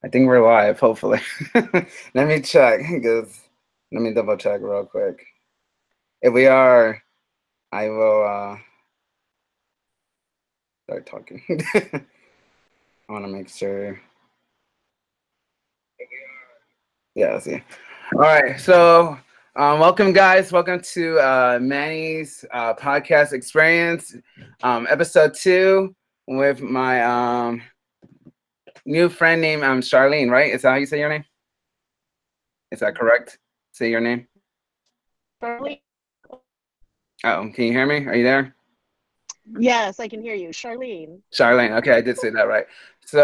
I think we're live, hopefully. Let me check, because let me double check real quick. If we are, I will start talking. I want to make sure. Yeah, see. All right, so welcome, guys. Welcome to Manny's podcast experience, episode 2, with my new friend named Charlene, right? Is that how you say your name? Is that correct? Say your name. Charlene. Oh, can you hear me? Are you there? Yes, I can hear you. Charlene. Charlene. Okay, I did say that right. So,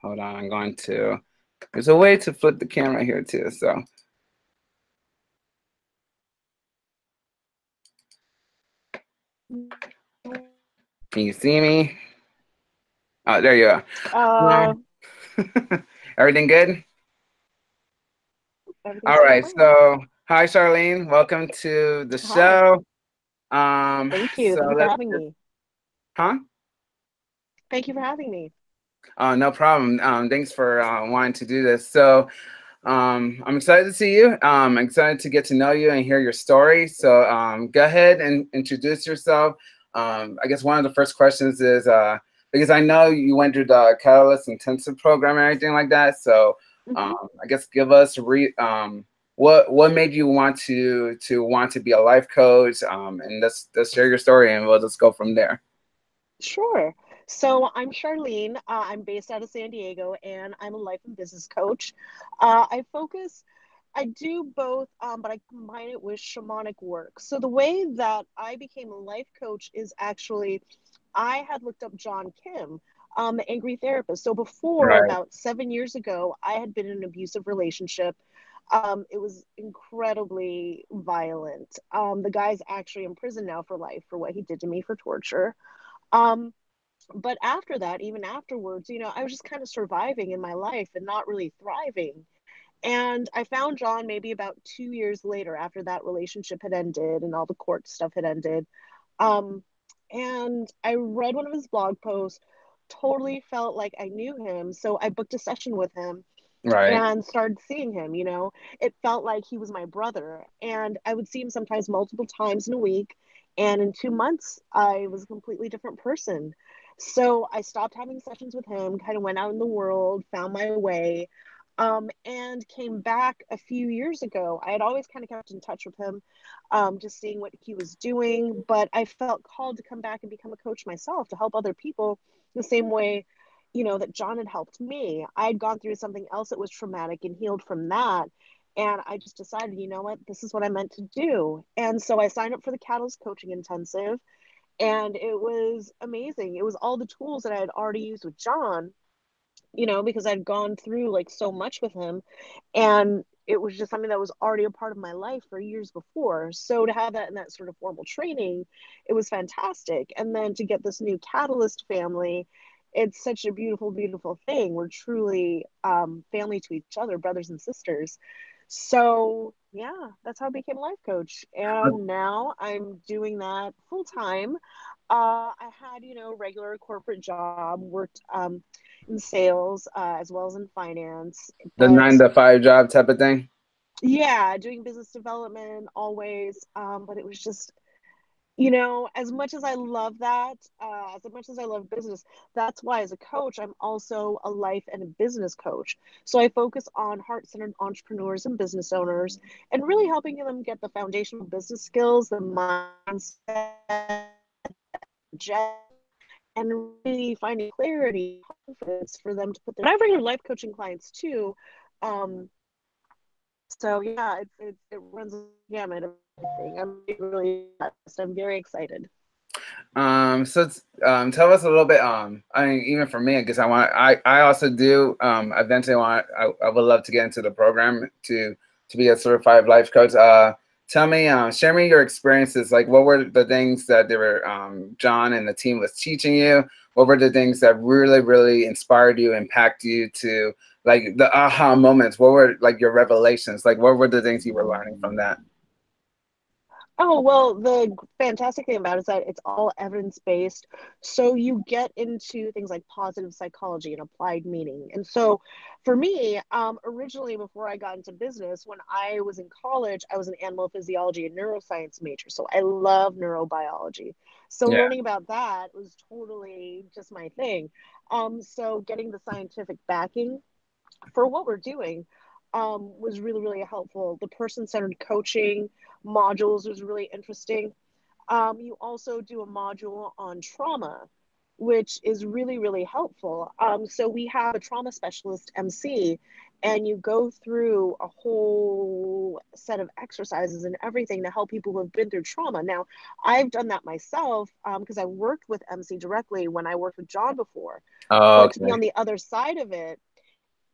hold on. I'm going to. There's a way to flip the camera here too. So, can you see me? Oh, there you are. Uh, Everything good? Everything's All going right. well. So, hi, Charlene. Welcome to the Hi. show. Thank you. So Thank you for let's having just, me. huh? Thank you for having me. No problem. Thanks for wanting to do this. So, I'm excited to see you. I'm excited to get to know you and hear your story. So go ahead and introduce yourself. I guess one of the first questions is because I know you went through the Catalyst intensive program and everything like that. So Hmm. I guess give us what made you want to be a life coach, and let's share your story and we'll just go from there. Sure. So I'm Charlene. I'm based out of San Diego, and I'm a life and business coach. I do both, but I combine it with shamanic work. So the way that I became a life coach is actually, I had looked up John Kim, the angry therapist. So before, Right. about 7 years ago, I had been in an abusive relationship. It was incredibly violent. The guy's actually in prison now for life for what he did to me for torture. Um, but after that, even afterwards, I was just kind of surviving in my life and not really thriving. And I found John maybe about 2 years later after that relationship had ended and all the court stuff had ended. Um, and I read one of his blog posts, totally felt like I knew him. So I booked a session with him Right. and started seeing him. It felt like he was my brother. And I would see him sometimes multiple times in a week. And in 2 months, I was a completely different person. So I stopped having sessions with him, kind of went out in the world, found my way, and came back a few years ago. I had always kind of kept in touch with him, just seeing what he was doing. But I felt called to come back and become a coach myself to help other people the same way, that John had helped me. I had gone through something else that was traumatic and healed from that. And I just decided, you know what, this is what I meant to do. And so I signed up for the Catalyst Coaching Intensive, and it was amazing. It was all the tools that I had already used with John, because I'd gone through like so much with him. And it was just something that was already a part of my life for years before. So to have that in that sort of formal training, it was fantastic. And then to get this new Catalyst family, it's such a beautiful, beautiful thing. We're truly family to each other, brothers and sisters. So yeah, that's how I became a life coach. And now I'm doing that full time. I had, regular corporate job, worked in sales as well as in finance. The But 9 to 5 job type of thing. yeah, doing business development always. But it was just, as much as I love that, as much as I love business, that's why as a coach, I'm also a life and a business coach. So I focus on heart-centered entrepreneurs and business owners and really helping them get the foundational business skills, the mindset, and really finding clarity, confidence for them to put their. I bring in life coaching clients too. Um, so yeah, it runs the gamut of everything. I'm very excited. Tell us a little bit. I mean, even for me, because I also do. Eventually, I would love to get into the program to be a certified life coach. Tell me, share me your experiences. Like, what were the things that they were, John and the team was teaching you? What were the things that really, really inspired you, impact you to like the aha moments? What were like your revelations? Like, what were the things you were learning from that? Oh, well, the fantastic thing about it is that it's all evidence-based. So you get into things like positive psychology and applied meaning. And so for me, originally before I got into business, when I was in college, I was an animal physiology and neuroscience major. So I love neurobiology. So Yeah. learning about that was totally just my thing. So getting the scientific backing for what we're doing was really, really helpful. The person centered coaching modules was really interesting. You also do a module on trauma, which is really, really helpful. So we have a trauma specialist MC, and you go through a whole set of exercises and everything to help people who have been through trauma. Now, I've done that myself because I worked with MC directly when I worked with John before. Oh, But to be okay. on the other side of it,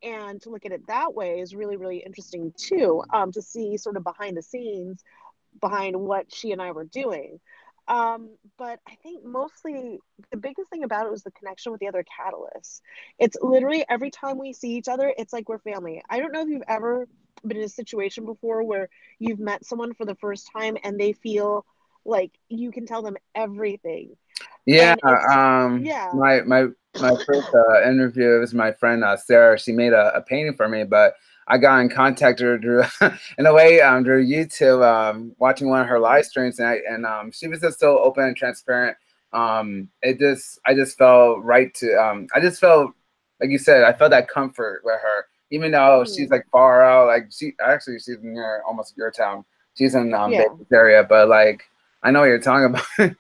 and to look at it that way is really, really interesting too, to see sort of behind the scenes behind what she and I were doing. But I think mostly the biggest thing about it was the connection with the other catalysts. It's literally every time we see each other, it's like we're family. I don't know if you've ever been in a situation before where you've met someone for the first time and they feel like you can tell them everything. Yeah, And it's, yeah. my first interview, it was my friend Sarah. She made a painting for me, but I got in contact with her through, in a way, through YouTube, watching one of her live streams, and she was just so open and transparent. I just felt right to, I just felt, like you said, I felt that comfort with her, even though she's Mhm. like far out, like she's near almost your town. She's in Yeah. Vegas area, but like I know what you're talking about.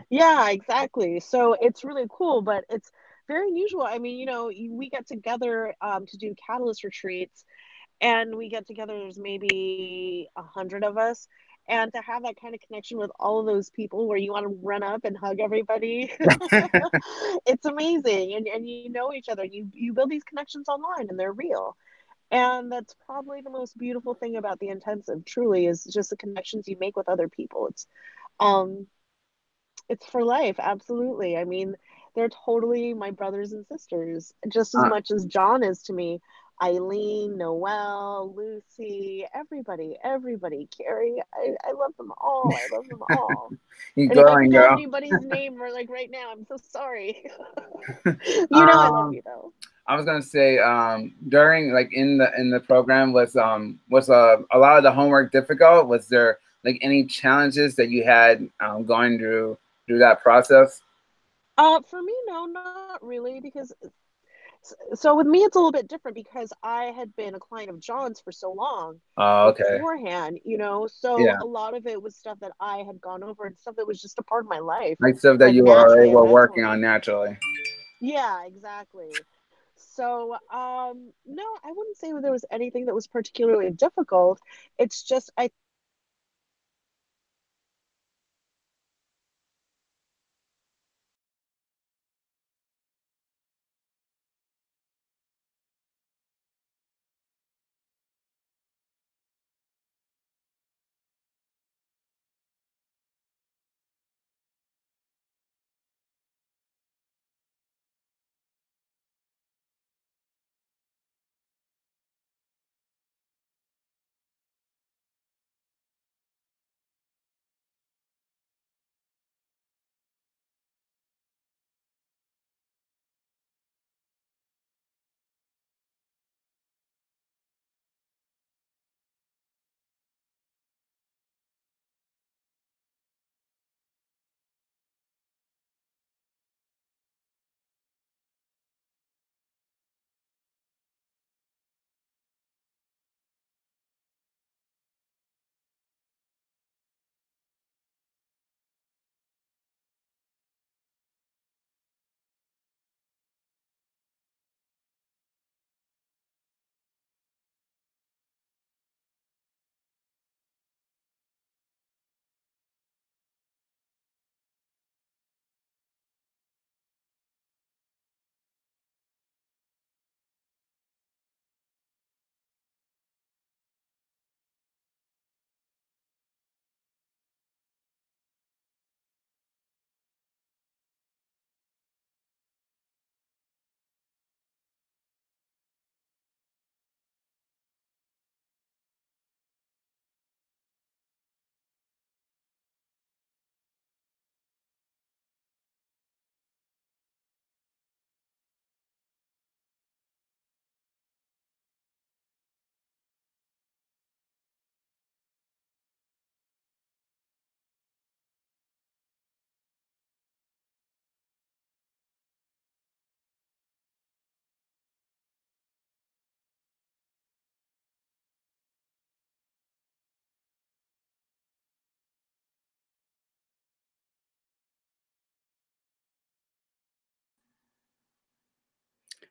Yeah, exactly. So it's really cool, but it's very unusual. I mean, we get together to do Catalyst retreats, and we get together, there's maybe 100 of us. And to have that kind of connection with all of those people where you want to run up and hug everybody, it's amazing. And you know each other. You build these connections online and they're real. And that's probably the most beautiful thing about the intensive, truly, is just the connections you make with other people. Um it's for life, absolutely. I mean, they're totally my brothers and sisters, just as Uh, much as John is to me. Eileen, Noelle, Lucy, everybody, Carrie. I love them all. I love them all. you And if I girl and forgot girl. anybody's name or like right now, I'm so sorry. I love Um, you though. I was gonna say, during like in the program was a lot of the homework difficult? Was there like any challenges that you had going through that process? For me, no, not really, because so with me it's a little bit different because I had been a client of John's for so long Oh, okay. beforehand, so Yeah, a lot of it was stuff that I had gone over and stuff that was just a part of my life, like stuff that like you already naturally and were working on mentally. naturally. Yeah, exactly. So no, I wouldn't say there was anything that was particularly difficult. It's just I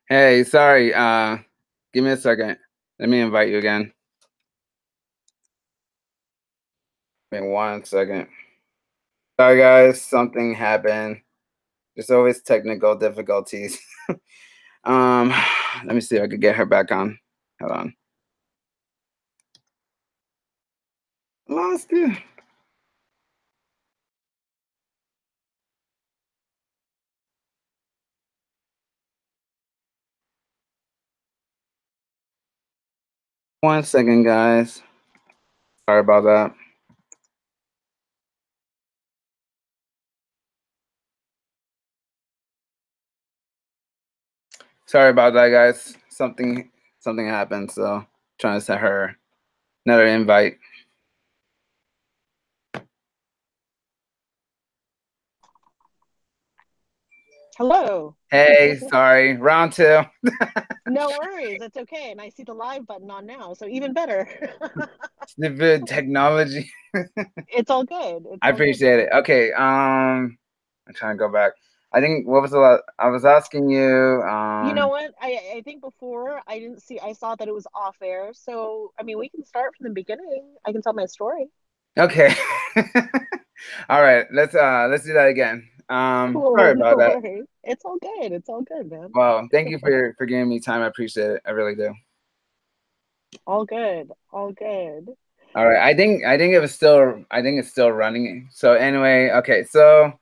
Hey, sorry. Give me a second. Let me invite you again. Give me 1 second. Sorry, guys. Something happened. There's always technical difficulties. um, let me see if I could get her back on. Hold on. Lost you. One second, guys. Sorry about that. Sorry about that, guys. Something happened, so trying to send her another invite. Hello. Hey, sorry. Round two. No worries. It's okay. And I see the live button on now, so even better. Stupid technology. It's all good. It's I all good, appreciate it. man. Okay, I'm trying to go back. I think what was the last, I was asking you. You know what? I think before I didn't see, I saw that it was off air. So, I mean, we can start from the beginning. I can tell my story. Okay. All right, let's do that again. Sorry Cool. about No that. worries. It's all good. It's all good, man. Well, thank you for giving me time. I appreciate it. I really do. All good. All good. All right. I think it's still running. So anyway, okay. So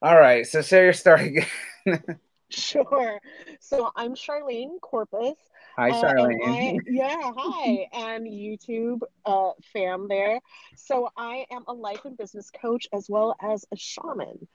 all right. So share your story again. Sure. So I'm Charlene Corpus, Hi, and Charlene. yeah, hi, and YouTube fam there. So I am a life and business coach as well as a shaman.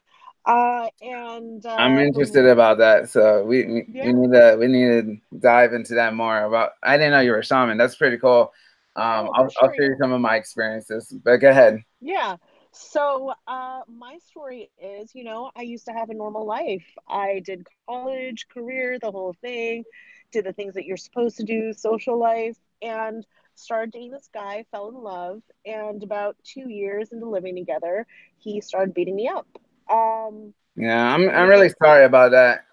And I'm interested the about that. So we Yeah, need to dive into that more about. I didn't know you were a shaman. That's pretty cool. oh, for I'll sure, share you yeah. some of my experiences. But go ahead. Yeah. So, my story is, I used to have a normal life. I did college, career, the whole thing, did the things that you're supposed to do, social life, and started dating this guy, fell in love, and about 2 years into living together, he started beating me up. Um, Yeah, you I'm really know, sorry about that.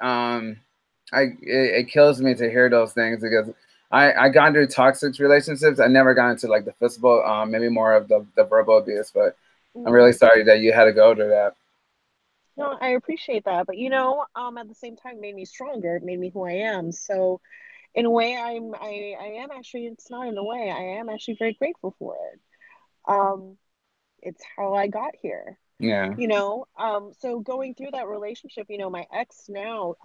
It kills me to hear those things because I got into toxic relationships. I never got into like the physical, maybe more of the verbal abuse. But I'm really mm, sorry that you had to go through that. no, I appreciate that, but at the same time, it made me stronger. It made me who I am. So, in a way, I am actually, it's not in a way, I am actually very grateful for it. um it's how I got here. Yeah, So going through that relationship, my ex now,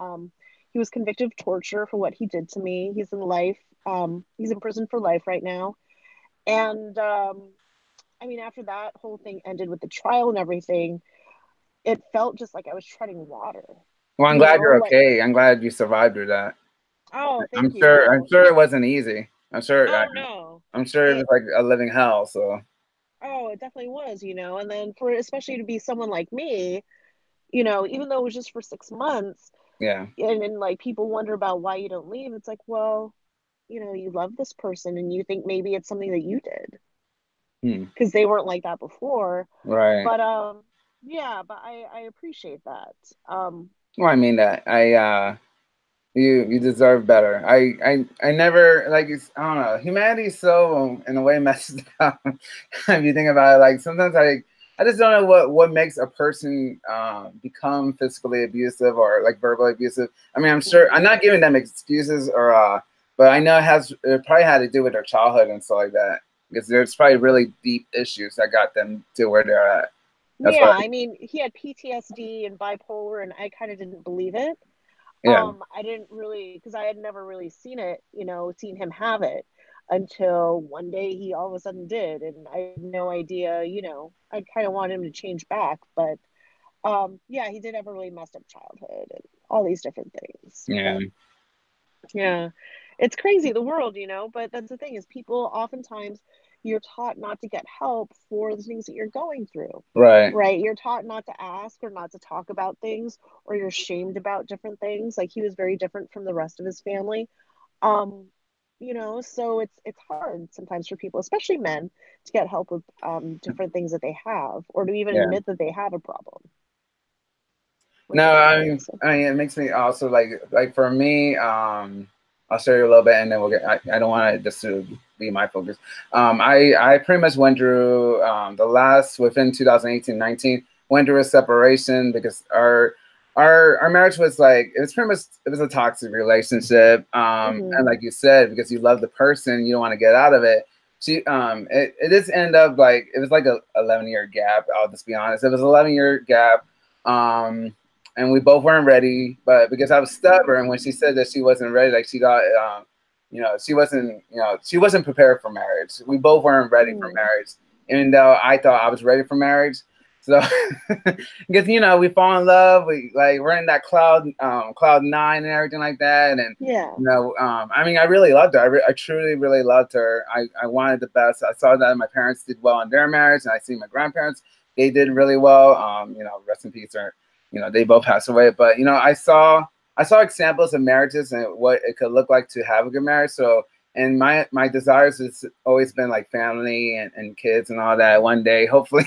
he was convicted of torture for what he did to me. He's in prison for life right now. And I mean, after that whole thing ended with the trial and everything, it felt just like I was treading water, well, I'm glad you're like, okay. I'm glad you survived through that. oh, I'm thank you. sure. I'm sure it wasn't easy. I'm sure. Oh no. I'm sure it was It like a living hell. So Oh, it definitely was, and then for especially to be someone like me, even though it was just for 6 months, yeah. and like people wonder about why you don't leave, it's like, well, you love this person and you think maybe it's something that you did Hmm. because they weren't like that before. Right. But yeah, but I appreciate that. Well, I mean that. You deserve better. I never like I don't know. Humanity's so in a way messed up. If you think about it, like sometimes I just don't know what makes a person become physically abusive or like verbally abusive. I mean, I'm sure I'm Mhm. not giving them excuses or but I know it probably had to do with their childhood and stuff like that because there's probably really deep issues that got them to where they're at. That's why. Yeah, I mean, he had PTSD and bipolar, and I kind of didn't believe it. Yeah. I didn't really, because I had never really seen it, seen him have it until one day he all of a sudden did, and I had no idea. I kind of wanted him to change back, but yeah, he did have a really messed up childhood and all these different things. Yeah. But yeah, it's crazy the world, but that's the thing is people oftentimes you're taught not to get help for the things that you're going through. Right. Right? You're taught not to ask or not to talk about things, or you're shamed about different things. Like he was very different from the rest of his family. Um, so it's hard sometimes for people, especially men, to get help with different things that they have, or to even Yeah. admit that they have a problem. with No, everything. So I mean, it makes me also like for me, I'll show you a little bit, and then we'll get. I don't want this to be my focus. I pretty much went through the last within 2018-19 went through a separation because our marriage was like it was pretty much it was a toxic relationship. And like you said, because you love the person, you don't want to get out of it. It just ended up like it was like a 11-year gap. I'll just be honest. It was an 11-year gap. And we both weren't ready. But because I was stubborn, when she said that she wasn't ready, like she thought, she wasn't prepared for marriage. We both weren't ready for marriage, even though I thought I was ready for marriage. So, because we fall in love, we're in that cloud nine and everything like that, and yeah. I mean, I really loved her. I truly, really loved her. I wanted the best. I saw that my parents did well in their marriage, and I see my grandparents, they did really well. Rest in peace, or they both passed away. But I saw examples of marriages and what it could look like to have a good marriage. So, and my desires has always been like family and kids and all that one day, hopefully.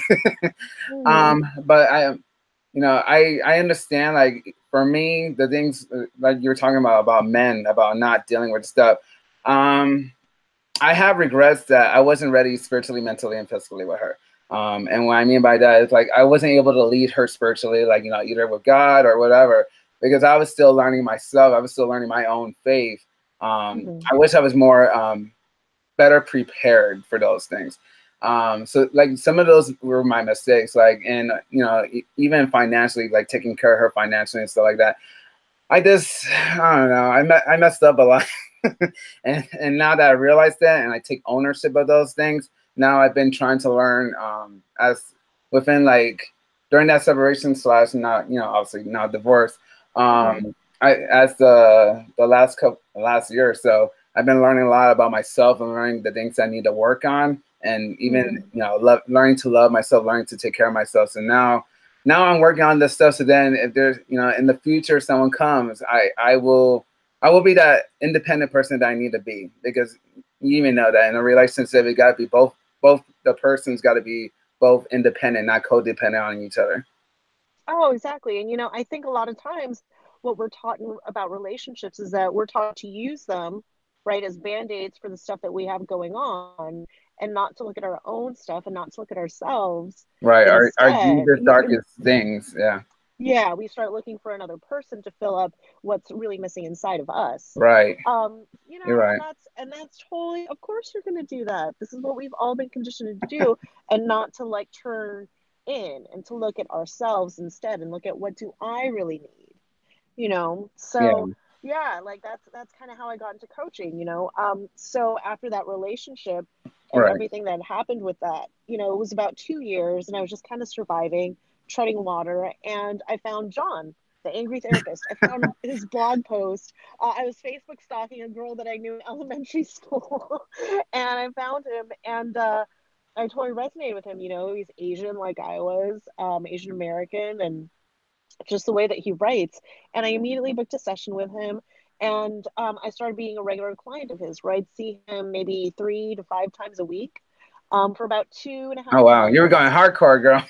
But I understand, like, for me, the things like you're talking about men, about not dealing with stuff. I have regrets that I wasn't ready spiritually, mentally, and physically with her. And what I mean by that is like I wasn't able to lead her spiritually, like, either with God or whatever, because I was still learning myself. I was still learning my own faith. I wish I was more better prepared for those things. So like some of those were my mistakes, like, and even financially, like taking care of her financially and stuff like that. I don't know. I messed up a lot. and now that I realize that and I take ownership of those things, now I've been trying to learn as within like during that separation slash not obviously not divorce. I as the last year or so, I've been learning a lot about myself and learning the things I need to work on, and even learning to love myself, learning to take care of myself. So now I'm working on this stuff. So then if there's in the future someone comes, I will be that independent person that I need to be, because you even know that in a relationship it got to be both the person's got to be both independent, not codependent on each other. Oh, exactly. And I think a lot of times what we're taught about relationships is that we're taught to use them, right, as band-aids for the stuff that we have going on, and not to look at our own stuff and not to look at ourselves Right. Our instead. deepest, darkest things. Yeah. Yeah, we start looking for another person to fill up what's really missing inside of us. Right. You're And right. that's totally, of course you're going to do that. This is what we've all been conditioned to do, and not to like turn in and to look at ourselves instead and look at what do I really need, Yeah. So yeah, like that's kind of how I got into coaching. So after that relationship and Right. everything that happened with that, it was about 2 years, and I was just kind of surviving, treading water, and I found John, the angry therapist. I found his blog post. I was Facebook stalking a girl that I knew in elementary school, and I found him, and I totally resonated with him. He's Asian like I was, Asian American, and just the way that he writes. And I immediately booked a session with him. And I started being a regular client of his, where I'd see him maybe 3 to 5 times a week for about two and a Oh half wow, you were going years. hardcore, girl.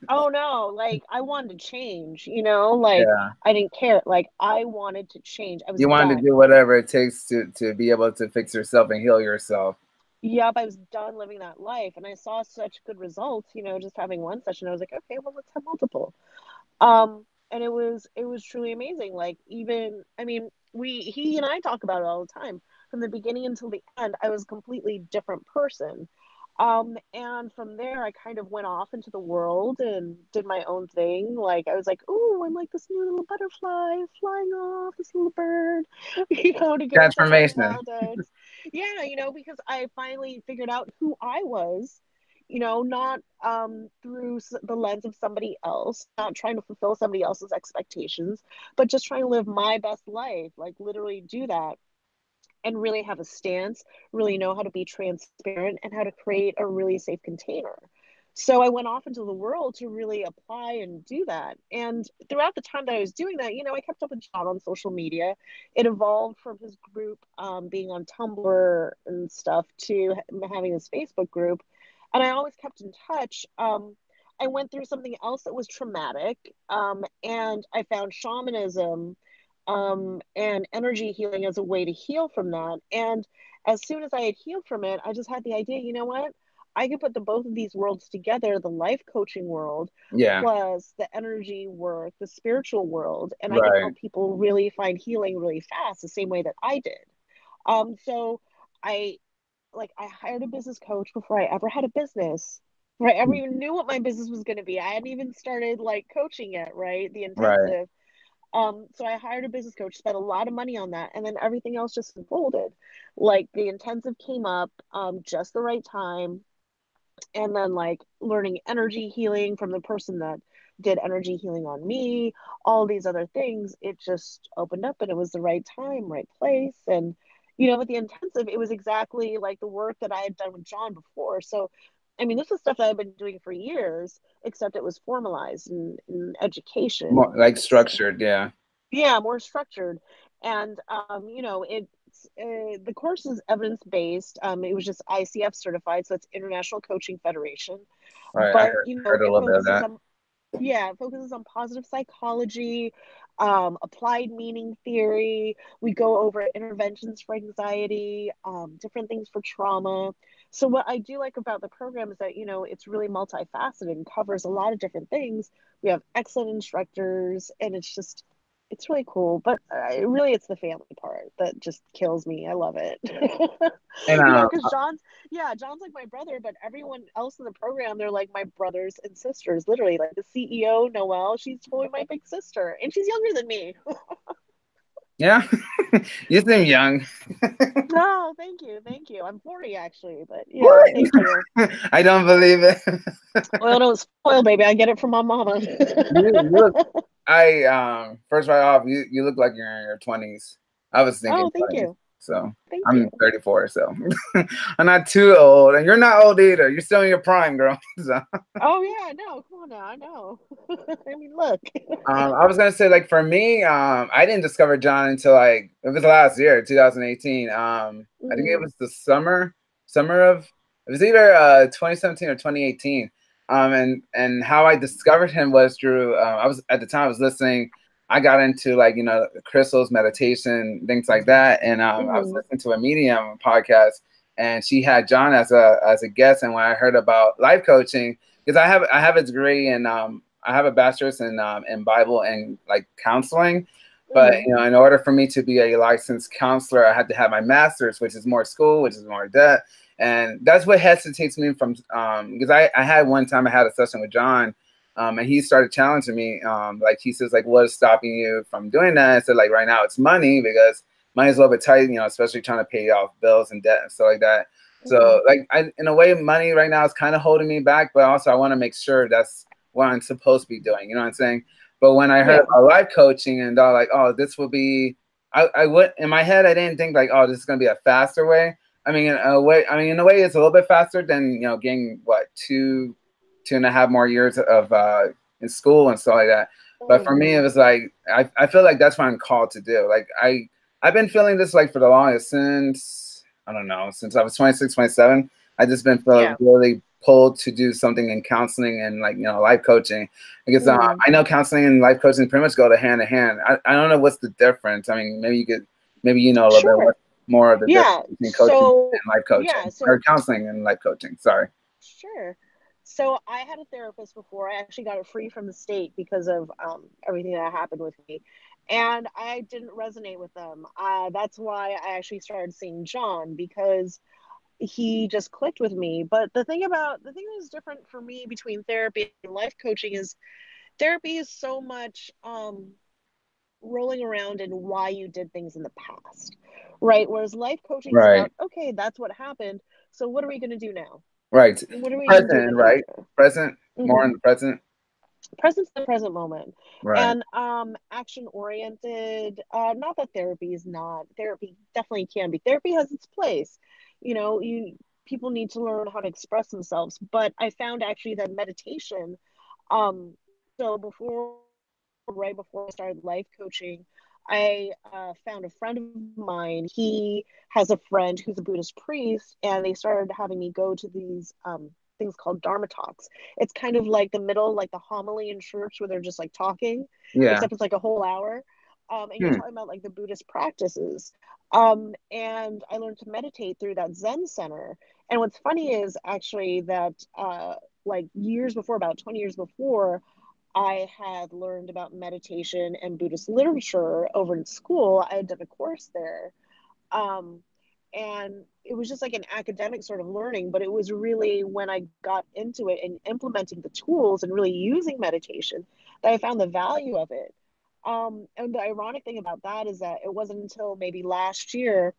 Oh no, like I wanted to change, like Yeah. I didn't care. Like I wanted to change. I was You wanted to done. do whatever it takes to be able to fix yourself and heal yourself. Yep, I was done living that life. And I saw such good results, just having one session. I was like, okay, well, let's have multiple. And it was truly amazing. Like, even, I mean, he and I talk about it all the time. From the beginning until the end, I was a completely different person. And from there, I kind of went off into the world and did my own thing. Like, I was like, oh, I'm like this new little butterfly flying off, this little bird, to go check out the Transformation. wild oats. Yeah, because I finally figured out who I was, not through the lens of somebody else, not trying to fulfill somebody else's expectations, but just trying to live my best life, like literally do that and really have a stance, really know how to be transparent and how to create a really safe container. So I went off into the world to really apply and do that. And throughout the time that I was doing that, I kept up with John on social media. It evolved from his group being on Tumblr and stuff to having his Facebook group. And I always kept in touch. I went through something else that was traumatic, and I found shamanism, and energy healing as a way to heal from that. And as soon as I had healed from it, I just had the idea, you know what? I could put the both of these worlds together, the life coaching world Yeah. plus the energy work, the spiritual world, and I can Right. help people really find healing really fast, the same way that I did. So I I hired a business coach before I ever had a business. Before I ever even knew what my business was going to be. I hadn't even started like coaching it, right? The Right. intensive. So I hired a business coach, spent a lot of money on that, and then everything else just unfolded. Like the intensive came up just the right time, and then like learning energy healing from the person that did energy healing on me, all these other things, it just opened up and it was the right time, right place. And with the intensive, it was exactly like the work that I had done with John before. So I mean, this is stuff that I've been doing for years, except it was formalized in More education. like It's structured. Yeah. Yeah, more structured. And it's the course is evidence based. It was just ICF certified, so it's International Coaching Federation. Right. I But heard a it little bit of focuses that. on it focuses on positive psychology, applied meaning theory. We go over interventions for anxiety, different things for trauma. So what I do like about the program is that it's really multifaceted and covers a lot of different things. We have excellent instructors, and it's really cool. But really, it's the family part that just kills me. I love it. And Because John's like my brother, but everyone else in the program, they're like my brothers and sisters. Literally, like the CEO, Noelle, she's totally my big sister, and she's younger than me. yeah, you seem young. No, thank you. I'm 40 actually, but yeah, What? thank you. I don't believe it. Well, no, spoiled baby. I get it from my mama. You look. First right off, you look like you're in your 20s. I was thinking Oh, thank 20s. you, So thank you. I'm 34, so I'm not too old, and you're not old either. You're still in your prime, girl. So, Oh yeah, no, come on now, I know. I mean, look. I was gonna say, like for me, I didn't discover John until like it was last year, 2018. I think it Mhm. was the summer of it was either 2017 or 2018. And how I discovered him was through I was at the time I was listening. I got into like crystals, meditation, things like that, and I was Mhm. listening to a Medium podcast, and she had John as a guest. And when I heard about life coaching, because I have a degree in I have a bachelor's in Bible and like counseling, but Mhm. in order for me to be a licensed counselor, I had to have my master's, which is more school, which is more debt, and that's what hesitates me from because I had one time I had a session with John, and he started challenging me, like he says like what is stopping you from doing that? I said like right now it's money because money's a little bit tight, especially trying to pay off bills and debt and stuff like that. So Mhm. like in a way, money right now is kind of holding me back, but also I want to make sure that's what I'm supposed to be doing. You know what I'm saying? But when I heard Yeah. about life coaching and thought like, oh, this will be, I would in my head I didn't think like, oh, this is gonna be a faster way. In a way, it's a little bit faster than getting what 2.5 more years of in school and stuff like that. But for me, it Mhm. was like I feel like that's what I'm called to do. Like I've been feeling this like for the longest since I don't know since I was 26, 27. I just been feeling Yeah. really pulled to do something in counseling and like life coaching because Mhm. I know counseling and life coaching pretty much go to hand in hand. I don't know what's the difference. I mean, maybe you know a little bit Sure. more of the difference Yeah. between coaching So, and life coaching or so counseling and life coaching. Sorry. sure. So I had a therapist before. I actually got it free from the state because of everything that happened with me, and I didn't resonate with them. That's why I actually started seeing John, because he just clicked with me. But the thing that is different for me between therapy and life coaching is therapy is so much rolling around in why you did things in the past, right? Whereas life coaching is Right. about, okay, that's what happened. So what are we going to do now? Right. What are we going to do in the Present. Right. future? Present. More Hmm. in the present. Presence the present moment. Right. And action oriented, not that therapy is not, therapy definitely can be, therapy has its place. You people need to learn how to express themselves, but I found actually that meditation, um so before right before I started life coaching, I found a friend of mine. He has a friend who's a Buddhist priest, and they started having me go to these things called Dharma talks. It's kind of like the middle, like the homily in church where they're just like talking, Yeah. except it's like a whole hour. And you're Hmm. talking about like the Buddhist practices. And I learned to meditate through that Zen center. And what's funny is actually that like years before, about 20 years before, I had learned about meditation and Buddhist literature over in school. I had done a course there. Um, and it was just like an academic sort of learning, but it was really when I got into it and implementing the tools and really using meditation that I found the value of it. And the ironic thing about that is that it wasn't until maybe last year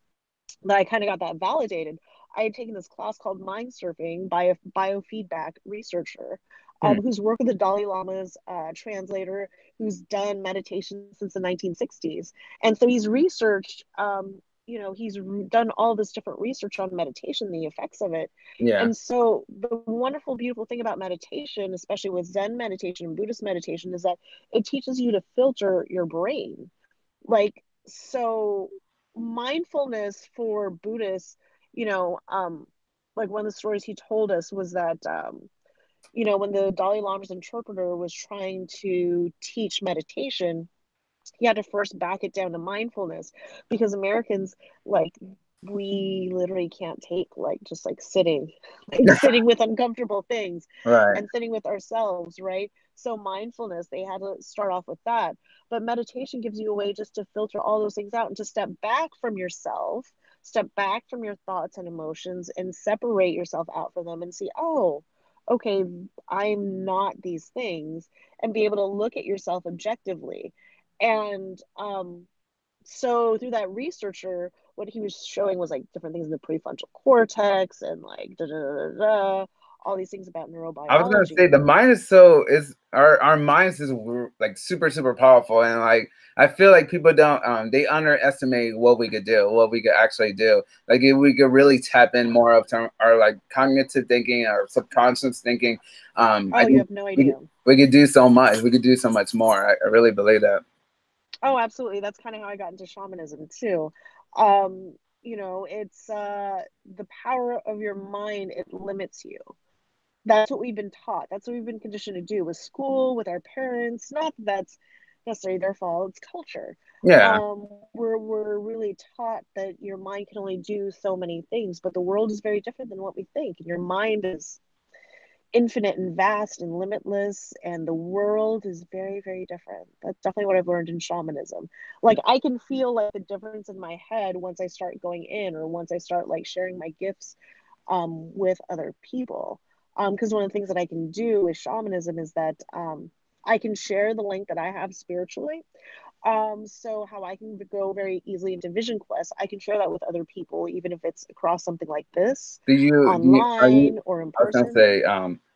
that I kind of got that validated. I had taken this class called Mind Surfing by a biofeedback researcher Hmm. who's worked with the Dalai Lama's translator, who's done meditation since the 1960s. And so he's researched, he's done all this different research on meditation, the effects of it. Yeah. And so the wonderful, beautiful thing about meditation, especially with Zen meditation and Buddhist meditation, is that it teaches you to filter your brain. Like, so mindfulness for Buddhists, you know, like one of the stories he told us was that, when the Dalai Lama's interpreter was trying to teach meditation, he had to first back it down to mindfulness because Americans, like, we literally can't take like just like sitting, like sitting with uncomfortable things Right. and sitting with ourselves, right? So mindfulness, they had to start off with that. But meditation gives you a way just to filter all those things out and to step back from yourself, step back from your thoughts and emotions and separate yourself out from them and see, oh, okay, I'm not these things, and be able to look at yourself objectively. And so through that researcher, what he was showing was like different things in the prefrontal cortex and like da, da, da, da, all these things about I was gonna say neurobiology. the mind is so is our minds is like super super powerful, and like I feel like people don't they underestimate what we could do, what we could actually do. Like if we could really tap in more of our like cognitive thinking, our subconscious thinking, I Oh, you think have no idea. we could do so much. We could do so much more. I really believe that. Oh, absolutely. That's kind of how I got into shamanism too. It's the power of your mind, it limits you. That's what we've been taught. That's what we've been conditioned to do with school, with our parents. Not that that's necessarily their fault, it's culture. Yeah. We're really taught that your mind can only do so many things, but the world is very different than what we think. And your mind is infinite and vast and limitless, and the world is very, very different. That's definitely what I've learned in shamanism. Like I can feel like the difference in my head once I start going in, or once I start like sharing my gifts with other people. Because one of the things that I can do with shamanism is that I can share the link that I have spiritually. So how I can go very easily into vision quests, I can share that with other people, even if it's across something like this, Are online you or in I was gonna person. say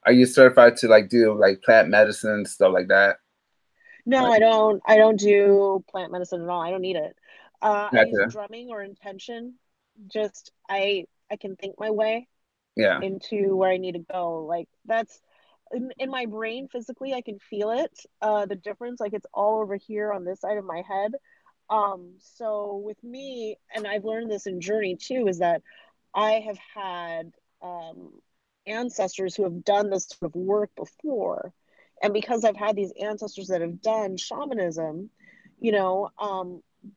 are you certified to like do like plant medicine stuff like that? No, Like, I don't do plant medicine at all. I don't need it. I use gotcha. drumming or intention. Just I can think my way Yeah. into where I need to go. Like that's in my brain physically, I can feel it. The difference, like it's all over here on this side of my head. So with me, and I've learned this in Journey too, is that I have had ancestors who have done this sort of work before. And because I've had these ancestors that have done shamanism, you know,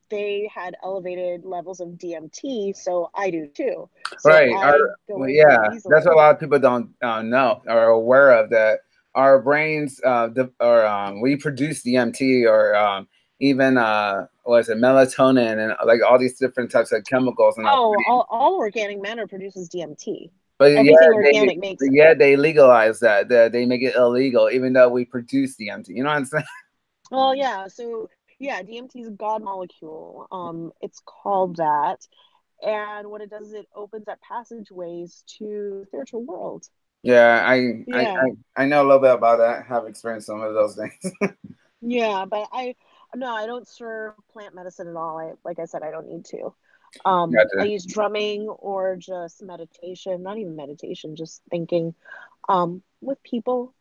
they had elevated levels of DMT, so I do too. So Right. I go Well, in very yeah, that's easily. what a lot of people don't know or are aware of that our brains we produce DMT or even what is it, melatonin and like all these different types of chemicals in our Oh, brain. all organic matter produces DMT. But Everything organic makes it. they legalize that they make it illegal even though we produce DMT. You know what I'm saying? Well, yeah. So yeah, DMT is a God molecule. It's called that. And what it does is it opens up passageways to the spiritual world. Yeah, Yeah. I know a little bit about that. Have experienced some of those things. Yeah, but no, I don't serve plant medicine at all. Like I said, I don't need to. I Gotcha. use drumming or just meditation, not even meditation, just thinking with people.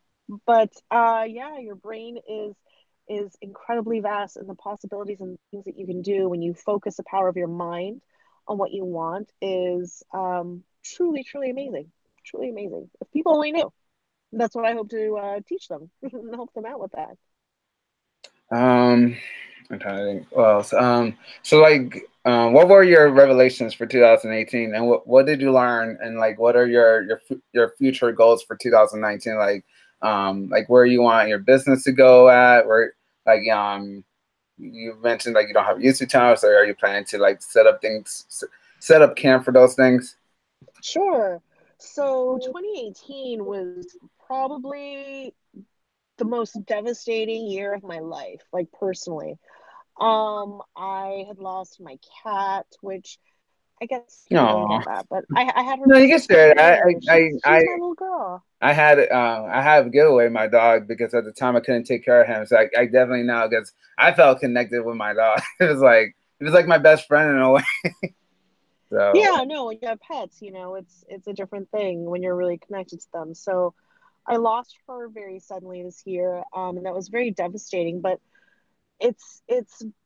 But yeah, your brain is incredibly vast, and the possibilities and things that you can do when you focus the power of your mind on what you want is truly, truly amazing. truly amazing. If people only knew. That's what I hope to teach them and help them out with that. Um, I'm trying to think. Well, so like, what were your revelations for 2018, and what did you learn, and like, what are your future goals for 2019? Like where you want your business to go at, where like you mentioned like you don't have YouTube channels, so are you planning to like set up camp for those things? Sure. So 2018 was probably the most devastating year of my life, like personally. I had lost my cat, which I guess I can't really No, about that, but I had her no, for you can share 16 that. years. She's my little girl. I had to give away my dog because at the time I couldn't take care of him. So I definitely know because I felt connected with my dog. It was like my best friend in a way. So Yeah, no, when you have pets, it's a different thing when you're really connected to them. So I lost her very suddenly this year, and that was very devastating. But it's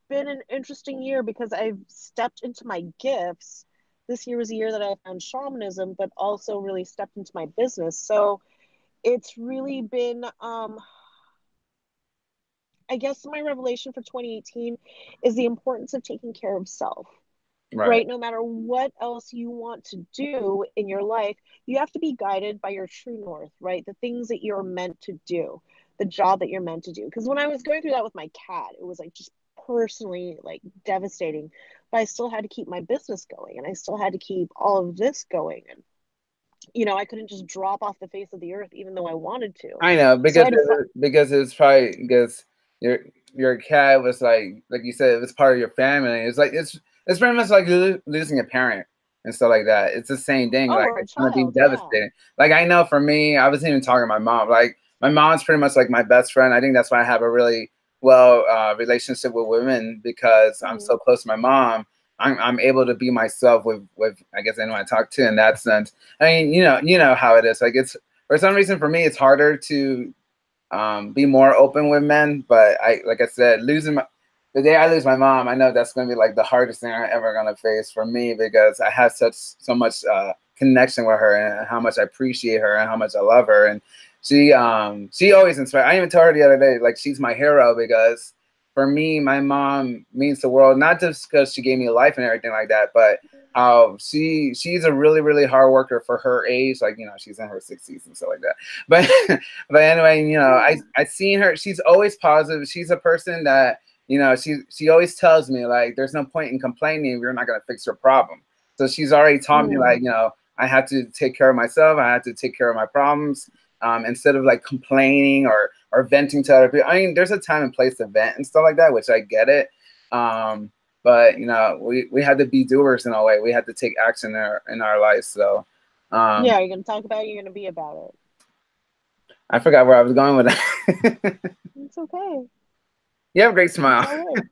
been an interesting year because I've stepped into my gifts. This year was a year that I found shamanism, but also really stepped into my business. So it's really been, I guess my revelation for 2018 is the importance of taking care of self, right. right? No matter what else you want to do in your life, you have to be guided by your true north, right? The things that you're meant to do, the job that you're meant to do. Because when I was going through that with my cat, it was like just personally like devastating. But I still had to keep my business going and I still had to keep all of this going. And, I couldn't just drop off the face of the earth even though I wanted to. I know So I because had to, because it's probably because your your cat was like you said it was part of your family. It's pretty much like losing a parent and stuff like that. It's the same thing. oh, Like or a it's gonna be child. Yeah. devastating. Like I know for me, I wasn't even talking to my mom. Like my mom's pretty much like my best friend. I think that's why I have a really well relationship with women because I'm Mm-hmm. so close to my mom. I'm able to be myself with I guess anyone I talk to in that sense. I mean, you know how it is. Like it's for some reason for me it's harder to be more open with men, but I like I said the day I lose my mom, I know that's going to be like the hardest thing I'm ever going to face for me because I have so much connection with her and how much I appreciate her and how much I love her. And she always inspires. I even told her the other day like she's my hero because for me my mom means the world, not just because she gave me life and everything like that, but how she's a really hard worker for her age. Like she's in her 60s and stuff like that, but but anyway, I seen her. She's always positive. She's a person that she always tells me like there's no point in complaining if you're not gonna fix your problem. So she's already taught me like Mm. I had to take care of myself. I had to take care of my problems instead of like complaining or venting to other people. I mean, there's a time and place to vent and stuff like that, which I get it. But we had to be doers in a way. We had to take action in our lives. So um, Yeah, you're gonna talk about it, you're gonna be about it. I forgot where I was going with that. It's okay. You have a great It's smile. all good.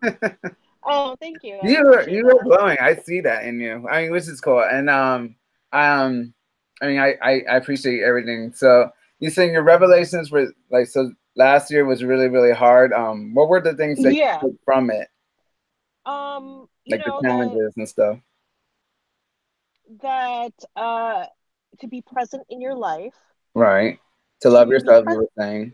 Oh, thank you. I You appreciate were that. glowing. I see that in you. I mean, which is cool. And um, I mean, I appreciate everything. So you saying your revelations were like so. Last year was really hard. What were the things that Yeah. you took from it, You like the know that challenges and stuff? that to be present in your life, Right. To love to be yourself, you present. were saying.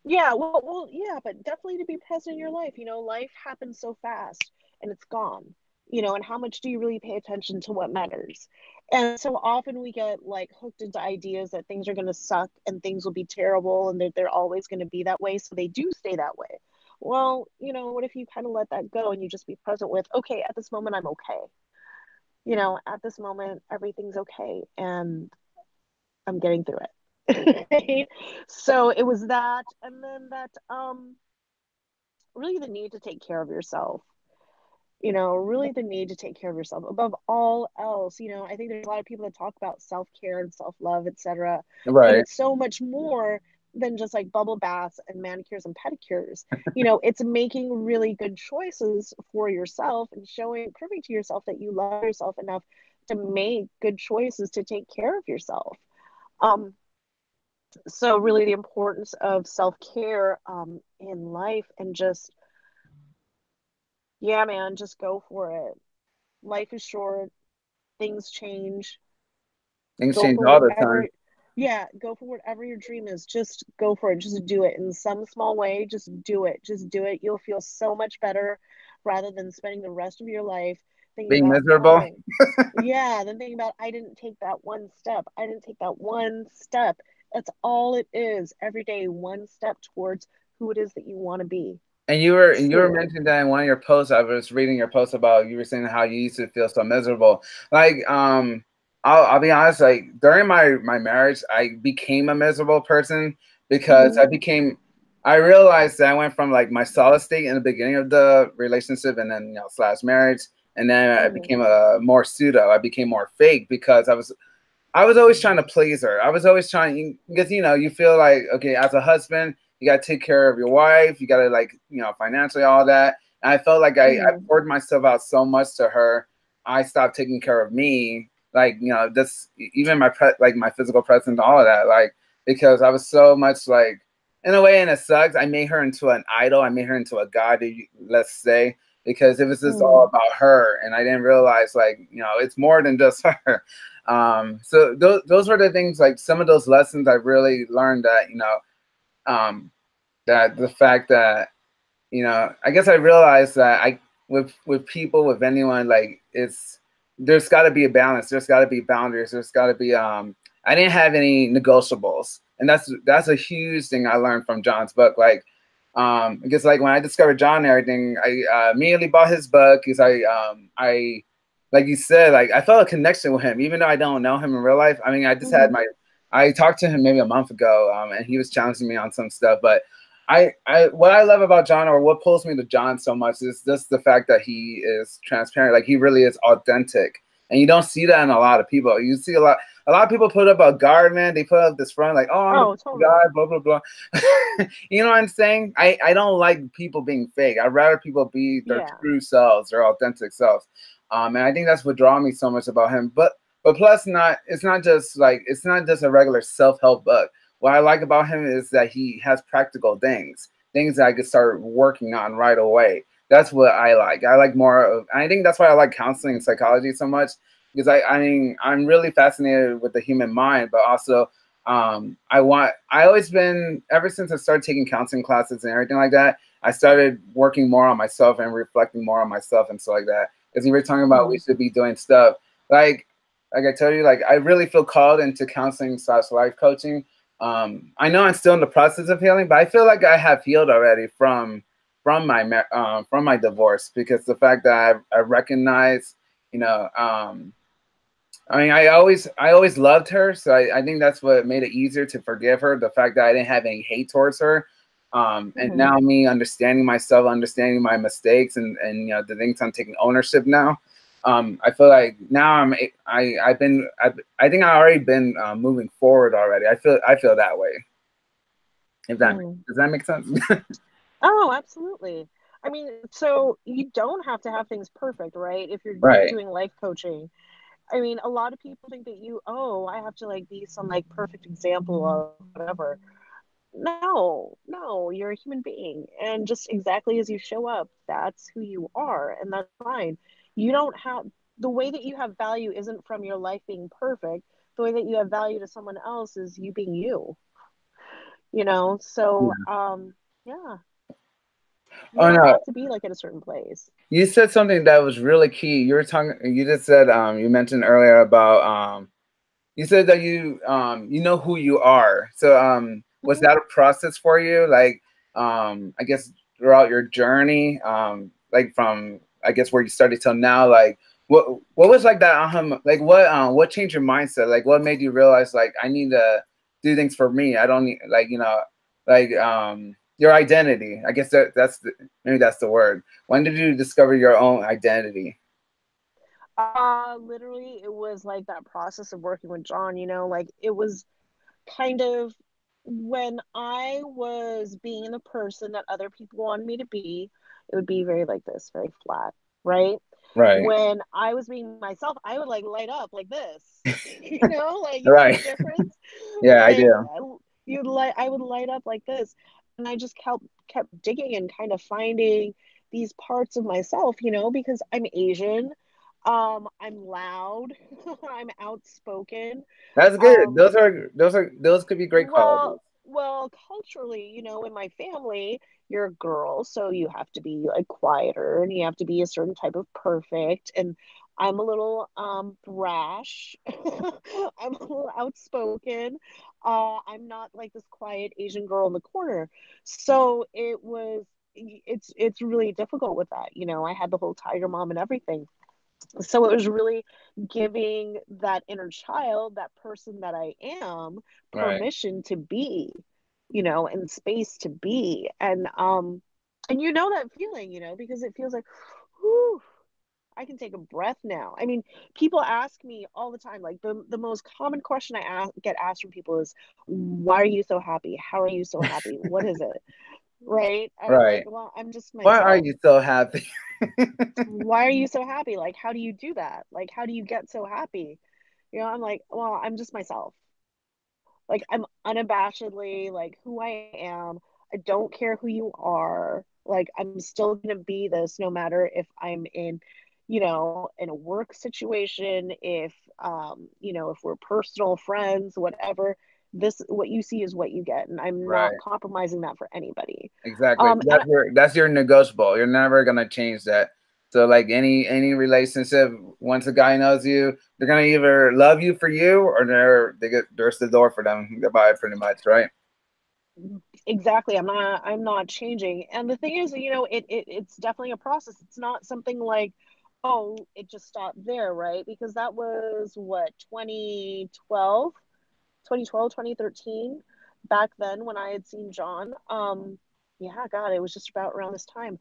Yeah, well, yeah, but definitely to be present in your life. Life happens so fast and it's gone. And how much do you really pay attention to what matters? And so often we get like hooked into ideas that things are going to suck and things will be terrible and that they're always going to be that way. So they do stay that way. Well, what if you kind of let that go and you just be present with, okay, at this moment, I'm okay. At this moment, everything's okay and I'm getting through it. Right? So it was that. And then that, really the need to take care of yourself, really the need to take care of yourself above all else. I think there's a lot of people that talk about self-care and self-love, etc. And Right. it's so much more than just like bubble baths and manicures and pedicures. It's making really good choices for yourself and proving to yourself that you love yourself enough to make good choices to take care of yourself. um so really the importance of self-care in life, and just, yeah, man, just go for it. Life is short, things change. Things Go change for all the whatever. time. Yeah, go for whatever your dream is. Just go for it. Just do it in some small way. Just do it. Just do it. You'll feel so much better rather than spending the rest of your life thinking Being about, miserable. oh, yeah, then thinking about, I didn't take that one step. I didn't take that one step. That's all it is. Every day, one step towards who it is that you want to be. And you were Truly. mentioning that in one of your posts. I was reading your post about you were saying how you used to feel so miserable. Like, I'll be honest. Like during my marriage, I became a miserable person because Hmm. I realized that I went from like my solid state in the beginning of the relationship, and then slash marriage, and then I Hmm. became a more pseudo. I became more fake because I was always trying to please her. I was always trying because you feel like, okay, as a husband, you gotta take care of your wife, you gotta like financially all that. And I felt like I Hmm. poured myself out so much to her, I stopped taking care of me. Like this even like my physical presence, all of that, like because I was so much like in a way, and it sucks. I made her into an idol. I made her into a god, let's say, because it was just all Hmm. about her, and I didn't realize like it's more than just her. So those were the things, like some of those lessons I really learned, that that the fact that I guess I realized that I with people, with anyone, like there's got to be a balance, there's got to be boundaries, there's got to be I didn't have any negotiables, and that's a huge thing I learned from John's book. Like because like when I discovered John and everything, I immediately bought his book because I like you said, like I felt a connection with him, even though I don't know him in real life. I mean, Hmm. I talked to him maybe a month ago, and he was challenging me on some stuff. But what I love about John, or what pulls me to John so much, is just the fact that he is transparent. Like he really is authentic, and you don't see that in a lot of people. You see a lot of people put up a guard, man. They put up this front, like, oh, I'm the Oh, guy, totally. blah blah blah. You know what I'm saying? I don't like people being fake. I'd rather people be their Yeah. true selves, their authentic selves. And I think that's what draw me so much about him. But plus, it's not just a regular self help book. What I like about him is that he has practical things that I could start working on right away. That's what I like. I like more of. I think that's why I like counseling and psychology so much, because I mean I'm really fascinated with the human mind, but also I always been, ever since I started taking counseling classes and everything like that, I started working more on myself and reflecting more on myself and stuff like that. Because you were talking about we Hmm. should be doing stuff like I told you, like I really feel called into counseling slash life coaching. I know I'm still in the process of healing, but I feel like I have healed already from my divorce, because the fact that I recognize, you know, I mean, I always loved her, so I think that's what made it easier to forgive her. The fact that I didn't have any hate towards her, and Hmm. now me understanding myself, understanding my mistakes, and the things I'm taking ownership now. I feel like now I think I already been moving forward already. I feel that way. If that Hmm. does that make sense? Oh, absolutely. I mean, so you don't have to have things perfect, right? If you're Right. doing life coaching. I mean, a lot of people think that I have to like be some like perfect example of whatever. No, no, you're a human being. And just exactly as you show up, that's who you are. And that's fine. You don't have the way that you have value isn't from your life being perfect. The way that you have value to someone else is you being you, you know? So, Yeah. yeah, you Oh don't no, have to be like at a certain place. you said something that was really key. You were talking. You just said you mentioned earlier about you said that you know who you are. So was Hmm. that a process for you? Like I guess throughout your journey, like from I guess where you started till now, like what was like that like what changed your mindset? Like what made you realize like I need to do things for me. I don't need like like your identity. I guess maybe that's the word. When did you discover your own identity? Literally, it was like that process of working with John, like it was kind of when I was being the person that other people wanted me to be, it would be very like this, very flat, right? Right. When I was being myself, I would like light up like this, like you see the Right. difference? Yeah, I Like do. I would light up like this, and I just kept digging and kind of finding these parts of myself, because I'm Asian. I'm loud. I'm outspoken. That's good. Um, Those could be great qualities. well, culturally, in my family, you're a girl, so you have to be like quieter and you have to be a certain type of perfect. And I'm a little brash. I'm a little outspoken. I'm not like this quiet Asian girl in the corner. So it's really difficult with that. I had the whole tiger mom and everything. So it was really giving that inner child, that person that I am, Right. permission to be, and space to be. And that feeling, because it feels like, whew, I can take a breath now. I mean, people ask me all the time, like the most common question get asked from people is, why are you so happy? How are you so happy? What is it? Right? And I'm like, Right. well, I'm just Why are myself. you so happy? Why are you so happy? Like, how do you do that? Like, how do you get so happy? I'm like, well, I'm just myself. Like, I'm unabashedly like who I am. I don't care who you are. Like, I'm still gonna be this no matter if I'm in a work situation, if we're personal friends, whatever. This what you see is what you get, and I'm not Right. compromising that for anybody. Exactly. And That's your negotiable. You're never gonna change that. So like any relationship, once a guy knows you, they're gonna either love you for you or there's the door for them. Goodbye, pretty much, right? exactly, I'm not changing. And the thing is, it's definitely a process. It's not something like, oh, it just stopped there, right? Because that was what, 2012, 2013, back then when I had seen John. Yeah, God, it was just about around this time.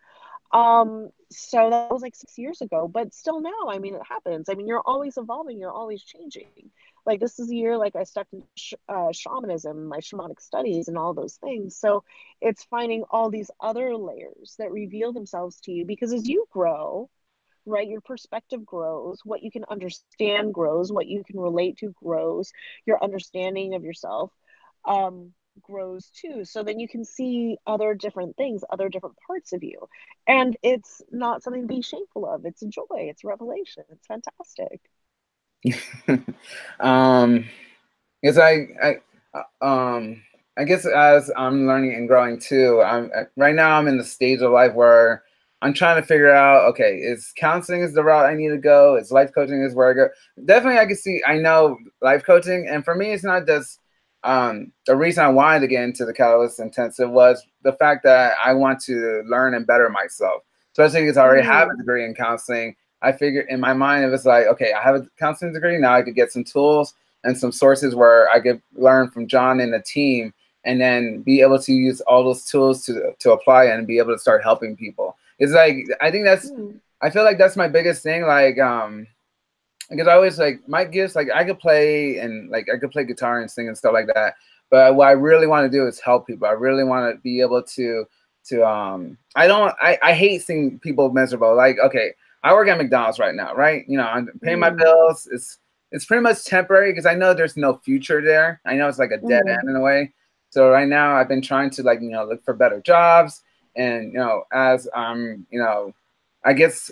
So that was like 6 years ago, but still now, I mean, it happens. I mean, you're always evolving, you're always changing. Like this is a year, like I stuck in shamanism, my shamanic studies, and all those things. So it's finding all these other layers that reveal themselves to you because as you grow, right, your perspective grows, what you can understand grows, what you can relate to grows, your understanding of yourself. Um, grows too. So then you can see other different things, other different parts of you. And it's not something to be shameful of. It's a joy, it's a revelation. It's fantastic. um, because I guess as I'm learning and growing too, right now I'm in the stage of life where I'm trying to figure out, okay, is counseling is the route I need to go? Is life coaching is where I go? Definitely, I know life coaching, and for me, it's not just the reason I wanted to get into the Catalyst Intensive was the fact that I want to learn and better myself, especially because I already have a Mm, degree in counseling. I figured in my mind it was like, okay, I have a counseling degree now. I could get some tools and some sources where I could learn from John and the team, and then be able to use all those tools to apply and be able to start helping people. It's like mm, I feel like that's my biggest thing. Like because I always like my gifts, like I could play and like I could play guitar and sing and stuff like that. But what I really want to do is help people. I really want to be able to I hate seeing people miserable. Like, okay, I work at McDonald's right now, right? I'm paying my mm, bills. It's pretty much temporary because I know there's no future there. I know it's like a dead mm, end in a way. So right now I've been trying to like, look for better jobs and as I guess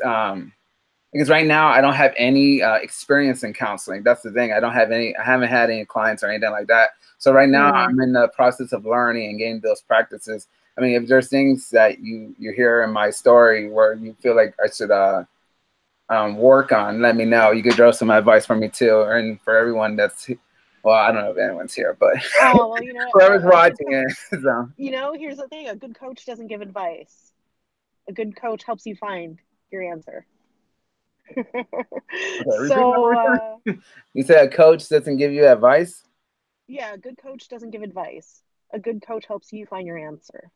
because right now I don't have any experience in counseling. That's the thing. I haven't had any clients or anything like that. So right now mm. I'm in the process of learning and getting those practices. I mean, if there's things that you hear in my story where you feel like I should work on, let me know. You could draw some advice for me too, and for everyone that's, well, I don't know if anyone's here, but Oh, well, whoever's a good watching coach, it. So. here's the thing, a good coach doesn't give advice. A good coach helps you find your answer. Okay, repeat that So, one more time. You said a coach doesn't give you advice. yeah, a good coach doesn't give advice. A good coach helps you find your answer.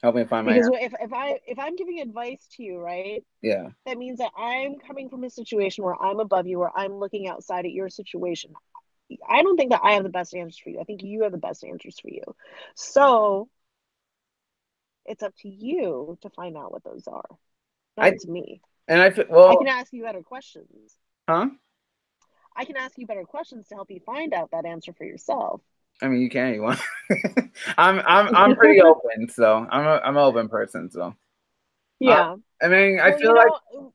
Help me find my Because answer. if I'm giving advice to you, right, Yeah. that means that I'm coming from a situation where I'm above you, where I'm looking outside at your situation. I don't think that I have the best answers for you. I think you have the best answers for you. So it's up to you to find out what those are. Not I up to me. and I feel I can well, ask you better questions. huh? I can ask you better questions to help you find out that answer for yourself. I mean, you can. You want? I'm pretty open, so I'm an open person. So, uh, Yeah. I mean, I Well, feel like.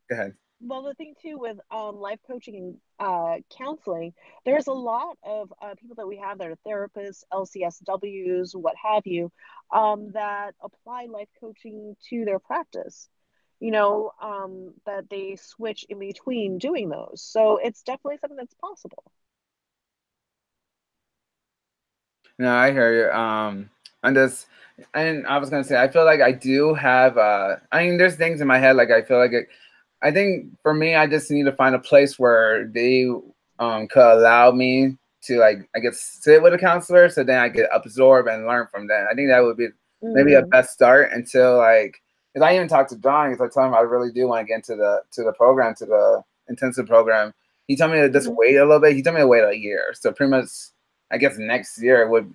Go ahead. Well, the thing too with life coaching and counseling, there's a lot of people that we have that are therapists, LCSWs, what have you, that apply life coaching to their practice. That they switch in between doing those. So it's definitely something that's possible. No, I hear you. I'm just, and I was gonna say, I feel like I do have. I mean, there's things in my head like I feel like it. I think for me, I just need to find a place where they could allow me to like I guess sit with a counselor, so then I could absorb and learn from them. I think that would be maybe a Mm, best start until like because I even talked to John because I told him I really do want to get into the program to the intensive program. He told me to just mhm, wait a little bit. He told me to wait a year. So pretty much I guess next year would.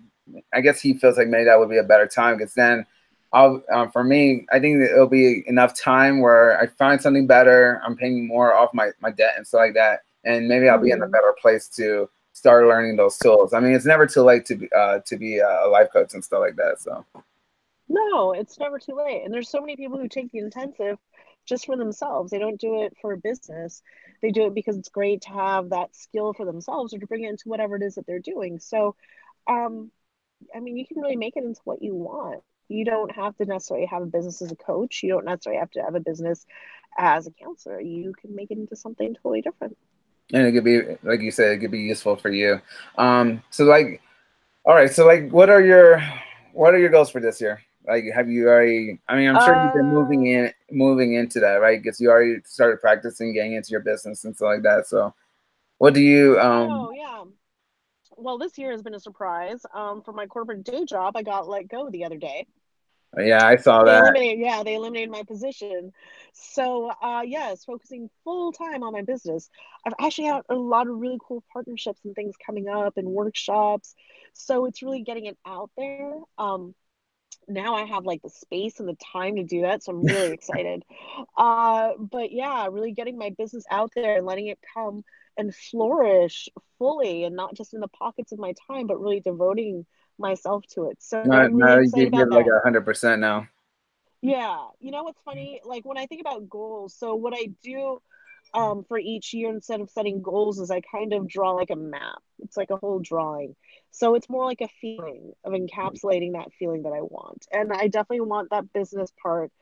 I guess he feels like maybe that would be a better time because then, I'll for me, I think that it'll be enough time where I find something better. I'm paying more off my debt and stuff like that, and maybe I'll be in a mhm. better place to start learning those tools. I mean, it's never too late to be a life coach and stuff like that. So No, it's never too late. And there's so many people who take the intensive just for themselves. They don't do it for a business. They do it because it's great to have that skill for themselves or to bring it into whatever it is that they're doing. So, um, I mean, you can really make it into what you want. You don't have to necessarily have a business as a coach. You don't necessarily have to have a business as a counselor. You can make it into something totally different. and it could be like you said, it could be useful for you. So like all right. So like, what are your goals for this year? Like, have you already? I mean, I'm sure you've been Uh, moving into that, right? Because you already started practicing, getting into your business and stuff like that. So, what do you? oh yeah. Well, this year has been a surprise. For my corporate day job, I got let go the other day. Yeah, I saw that. They eliminated my position. So yes, focusing full time on my business. I've actually had a lot of really cool partnerships and things coming up and workshops. So it's really getting it out there. Now I have like the space and the time to do that, so I'm really excited. But yeah, really getting my business out there and letting it come and flourish fully and not just in the pockets of my time, but really devoting myself to it. So I'm really Now you excited give about like that. 100% now. Yeah, you know what's funny? Like when I think about goals, so what I do for each year instead of setting goals is I kind of draw like a map. It's like a whole drawing. So it's more like a feeling of encapsulating that feeling that I want. And I definitely want that business part,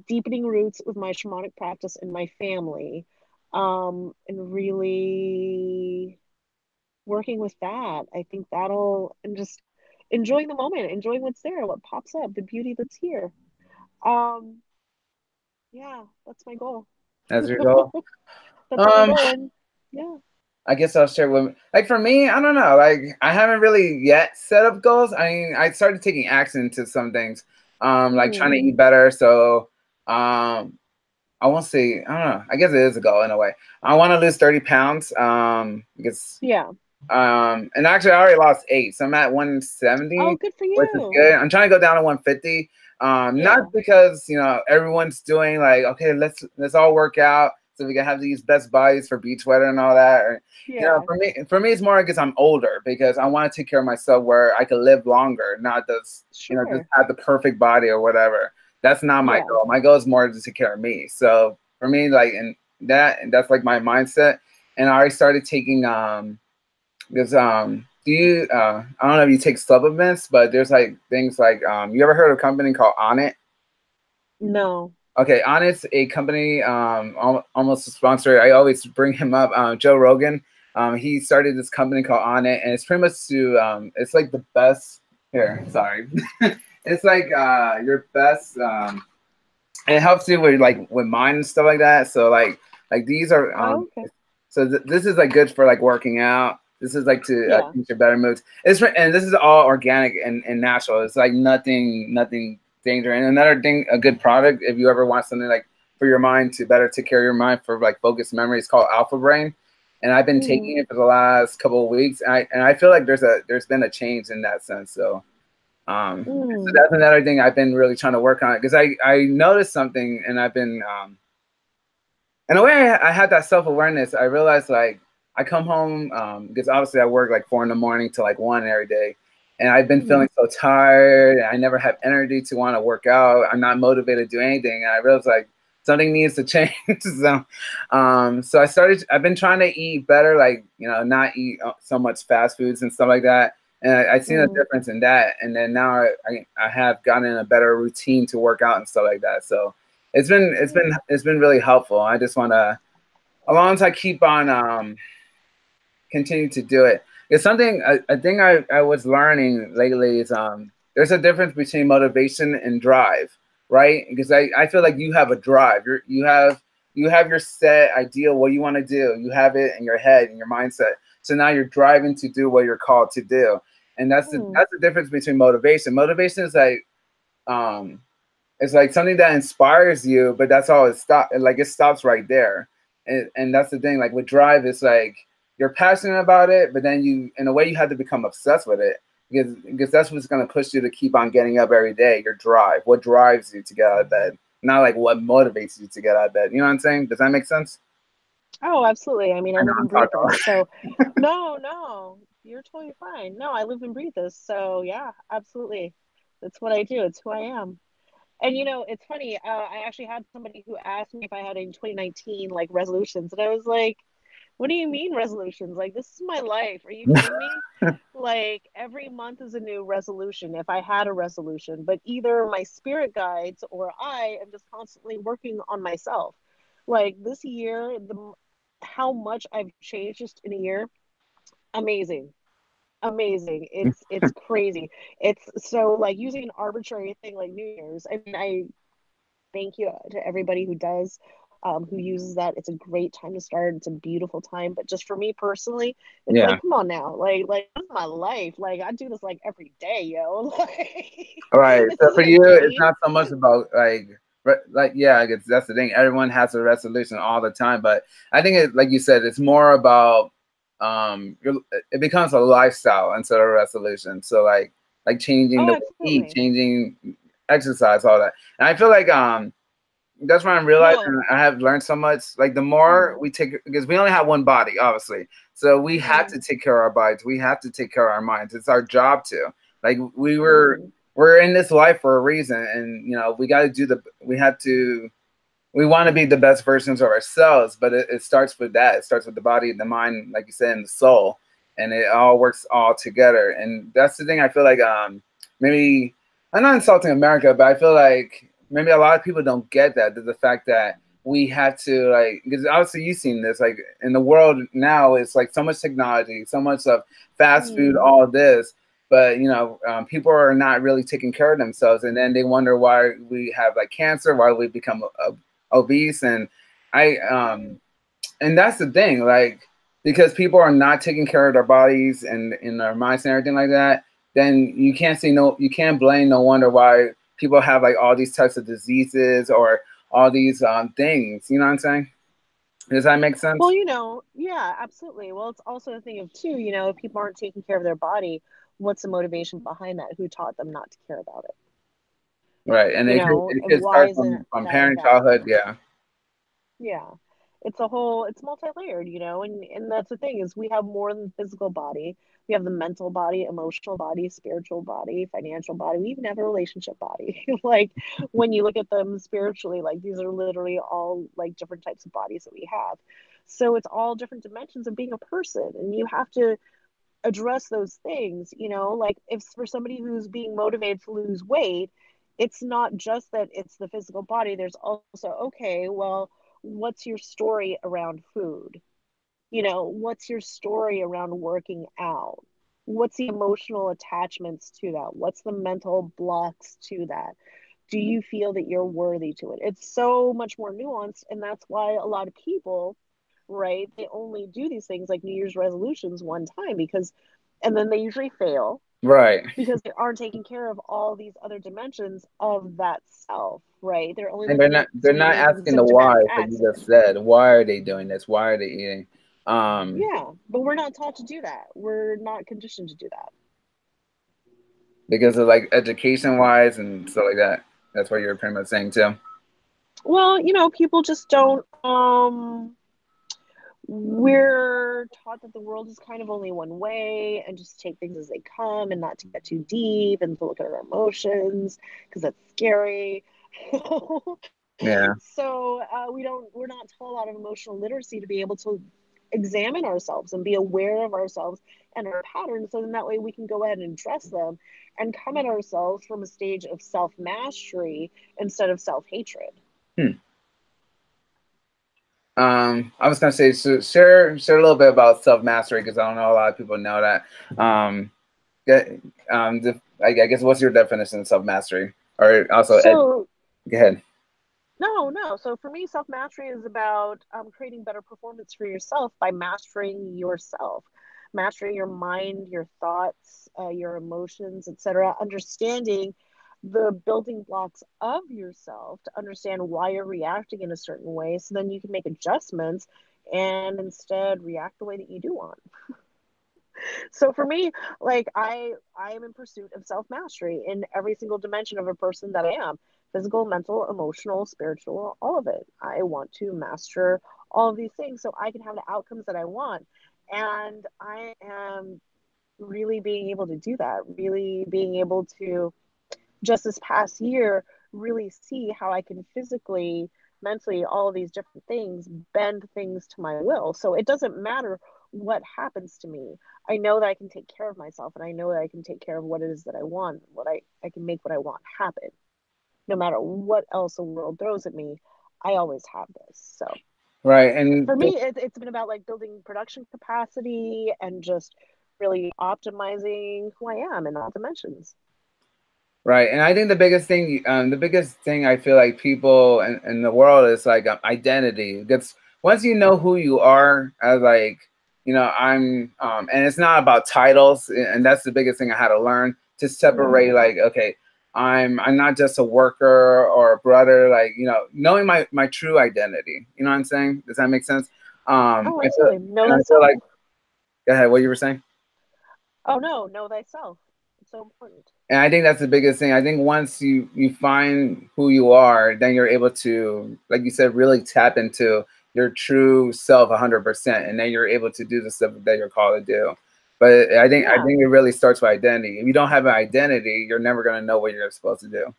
deepening roots with my shamanic practice and my family, and really working with that. I think that'll and just enjoying the moment, enjoying what's there, what pops up, the beauty that's here. Um, yeah, that's my goal. That's your goal. That's my Um, goal, and yeah. I guess I'll share with like for me, I don't know. Like I haven't really yet set up goals. I mean, I started taking action to some things, like trying to Mm, eat better. So, I won't say, I don't know. I guess it is a goal in a way. I want to lose 30 pounds. Because, yeah. and actually I already lost 8. So I'm at Oh, 170, good for which is you. good. I'm trying to go down to 150. Not Yeah. because, everyone's doing like, okay, let's all work out so we can have these best bodies for beach weather and all that. Or, Yeah. for me, it's more because I'm older because I want to take care of myself where I can live longer, not just Sure. have the perfect body or whatever. That's not my Yeah. goal. My goal is more to take care of me. So for me, like, and that's like my mindset. And I already started taking because do you I don't know if you take supplements, but there's like things like you ever heard of a company called On It? No. Okay, On It's a company almost a sponsor. I always bring him up. Joe Rogan. He started this company called On It, and it's pretty much to it's like the best. Here, sorry. It's like your best. It helps you with like with mind and stuff like that. So like these are Oh, okay. so this is like good for like working out. This is like to Yeah. teach your better moods. And this is all organic and natural. It's like nothing dangerous. And another thing, a good product if you ever want something like for your mind to better take care of your mind for like focused memory, it's called Alpha Brain. And I've been Mm, taking it for the last couple of weeks. And I feel like there's been a change in that sense. So mm. that's another thing I've been really trying to work on because I noticed something and I've been in a way I had that self-awareness. I realized like I come home because obviously I work like 4 in the morning to like 1 every day, and I've been Mm. feeling so tired. I never have energy to want to work out. I'm not motivated to do anything. And I realized like something needs to change. So I've been trying to eat better, like, not eat so much fast foods and stuff like that. And I've seen a difference in that. And then now I have gotten a better routine to work out and stuff like that. So it's been really helpful. I just want to, as long as I keep on continue to do it. It's something I think I was learning lately is there's a difference between motivation and drive, right? Because I feel like you have a drive. You have your set idea what you want to do. You have it in your head and your mindset. So now you're driving to do what you're called to do. And that's the difference between motivation. Motivation is like it's like something that inspires you, but that's all it stops right there. And that's the thing. Like with drive, it's like you're passionate about it, but then in a way, you have to become obsessed with it because that's what's going to push you to keep on getting up every day. Your drive, what drives you to get out of bed, not like what motivates you to get out of bed. You know what I'm saying? Does that make sense? Oh, absolutely. I mean, I live I'm and breathe talking. this. So, no, you're totally fine. No, I live and breathe this. So, yeah, absolutely. That's what I do. It's who I am. And it's funny. I actually had somebody who asked me if I had any 2019 like resolutions, and I was like, "What do you mean resolutions? Like, this is my life. Are you kidding me? Like, every month is a new resolution if I had a resolution, but either my spirit guides or I am just constantly working on myself. Like this year, the how much I've changed just in a year, amazing. Amazing. It's crazy. It's so like using an arbitrary thing like New Year's. I mean, I thank you to everybody who uses that. It's a great time to start. It's a beautiful time. But just for me personally, it's Yeah. like, come on now. Like this is my life. Like I do this like every day, yo. Like All right. this So for isn't a you, it's game. not so much about yeah, I guess that's the thing. Everyone has a resolution all the time, but I think like you said, it's more about it becomes a lifestyle instead of a resolution. So like changing Oh, the way you eat, absolutely. changing exercise, all that. And I feel like that's what I'm realizing. Well, I have learned so much. Like the more mm, we take, because we only have one body, obviously, so we have mm, to take care of our bodies. We have to take care of our minds. It's our job to. Like mm. we're in this life for a reason, and we got to we want to be the best versions of ourselves, but it starts with that. It starts with the body, the mind, like you said, and the soul, and it all works all together. And that's the thing. I feel like maybe I'm not insulting America, but I feel like maybe a lot of people don't get that the fact that we have to like because obviously you've seen this like in the world now it's like so much technology, so much of fast food, Mm. all this. But people are not really taking care of themselves, and then they wonder why we have like cancer, why we become obese, and I and that's the thing, like because people are not taking care of their bodies and in their minds and everything like that, then you can't blame no wonder why people have like all these types of diseases or all these things. You know what I'm saying? Does that make Well, sense? yeah, absolutely. Well, it's also a thing of too, if people aren't taking care of their body, what's the motivation behind that? Who taught them not to care about it? Right, and it And could why start isn't from that a parent childhood, value? yeah. Yeah. It's multi-layered, and that's the thing is we have more than the physical body. We have the mental body, emotional body, spiritual body, financial body. We even have a relationship body. Like when you look at them spiritually, like these are literally all like different types of bodies that we have. So it's all different dimensions of being a person, and you have to address those things, like if for somebody who's being motivated to lose weight, it's not just that it's the physical body. There's also, okay, well, what's your story around food? What's your story around working out? What's the emotional attachments to that? What's the mental blocks to that? Do you feel that you're worthy to it? It's so much more nuanced, and that's why a lot of people, right, they only do these things like New Year's resolutions one time because and then they usually fail Right. because they aren't taking care of all these other dimensions of that self, right? They're only And they're looking not at they're not the asking the symptomatic why, like you just accident. said. Why are they doing this? Why are they eating? Um, Yeah, but we're not taught to do that. We're not conditioned to do that. because of like education wise and stuff like that. That's what you're pretty much saying too. Well, people just don't we're taught that the world is kind of only one way and just take things as they come and not to get too deep and to look at our emotions because that's scary. Yeah. So we're not taught a lot of emotional literacy to be able to examine ourselves and be aware of ourselves and our patterns, so then that way we can go ahead and address them and come at ourselves from a stage of self-mastery instead of self-hatred. Hmm. I was gonna say, so share a little bit about self mastery, because I don't know a lot of people know that. Get, I guess, what's your definition of self mastery? Or also, So go ahead. no. So for me, self mastery is about creating better performance for yourself by mastering yourself, mastering your mind, your thoughts, your emotions, etc. Understanding the building blocks of yourself to understand why you're reacting in a certain way, so then you can make adjustments and instead react the way that you do want. So for me, like I am in pursuit of self-mastery in every single dimension of a person that I am: physical, mental, emotional, spiritual, all of it. I want to master all of these things so I can have the outcomes that I want. And I am really being able to do that, really being able to, just this past year, really see how I can physically, mentally, all of these different things, bend things to my will. So it doesn't matter what happens to me. I know that I can take care of myself, and I know that I can take care of what it is that I want, I can make what I want happen. No matter what else the world throws at me, I always have this. So Right, and for me, it's been about like building production capacity and just really optimizing who I am in all dimensions. right, and I think the biggest thing I feel like people in the world is like identity. Because once you know who you are, as like, and it's not about titles, and that's the biggest thing I had to learn to Mm-hmm. separate. Like, okay, I'm not just a worker or a brother. Like, knowing my true identity. You know what I'm saying? Does that make sense? Oh, I feel absolutely. Know and I feel thyself. like, go ahead. What you were saying? Oh no, know thyself. It's so important. And I think that's the biggest thing. I think once you find who you are, then you're able to, like you said, really tap into your true self 100%, and then you're able to do the stuff that you're called to do. But I Yeah. think it really starts with identity. If you don't have an identity, you're never going to know what you're supposed to do.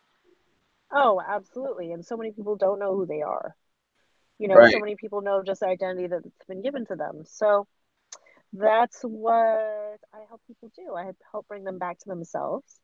Oh, absolutely. And so many people don't know who they are. You know, so Right. many people know just the identity that's been given to them. So that's what I help people do. I help bring them back to themselves,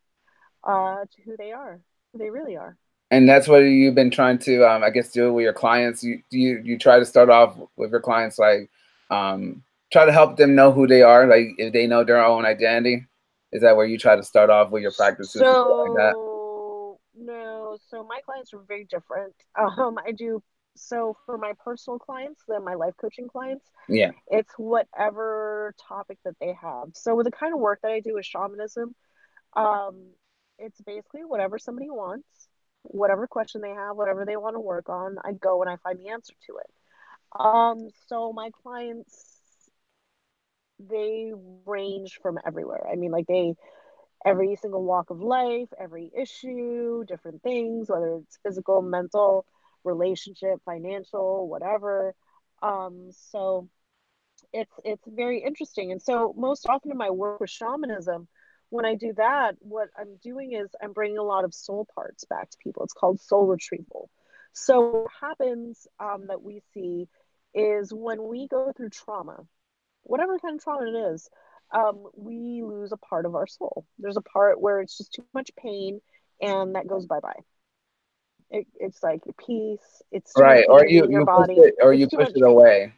to who they are, who they really are. And that's what you've been trying to, I guess, do with your clients. You try to start off with your clients, like, try to help them know who they are, like if they know their own identity. Is that where you try to start off with your practices and stuff like that? So no, so my clients are very different. I do so for my personal clients, then my life coaching clients, Yeah. it's whatever topic that they have. So with the kind of work that I do with shamanism, um, it's basically whatever somebody wants, whatever question they have, whatever they want to work on, I go and I find the answer to it. So my clients, they range from everywhere. I mean, like they every single walk of life, every issue, different things, whether it's physical, mental, relationship, financial, whatever. So it's very interesting. And so most often in my work with shamanism, when I do that, what I'm doing is I'm bringing a lot of soul parts back to people. It's called soul retrieval. So what happens, that we see is when we go through trauma, whatever kind of trauma it is, we lose a part of our soul. There's a part where it's just too much pain, and that goes bye bye. It's like peace. It's too much Right. pain to be in your body. Or It's you too push much. it away.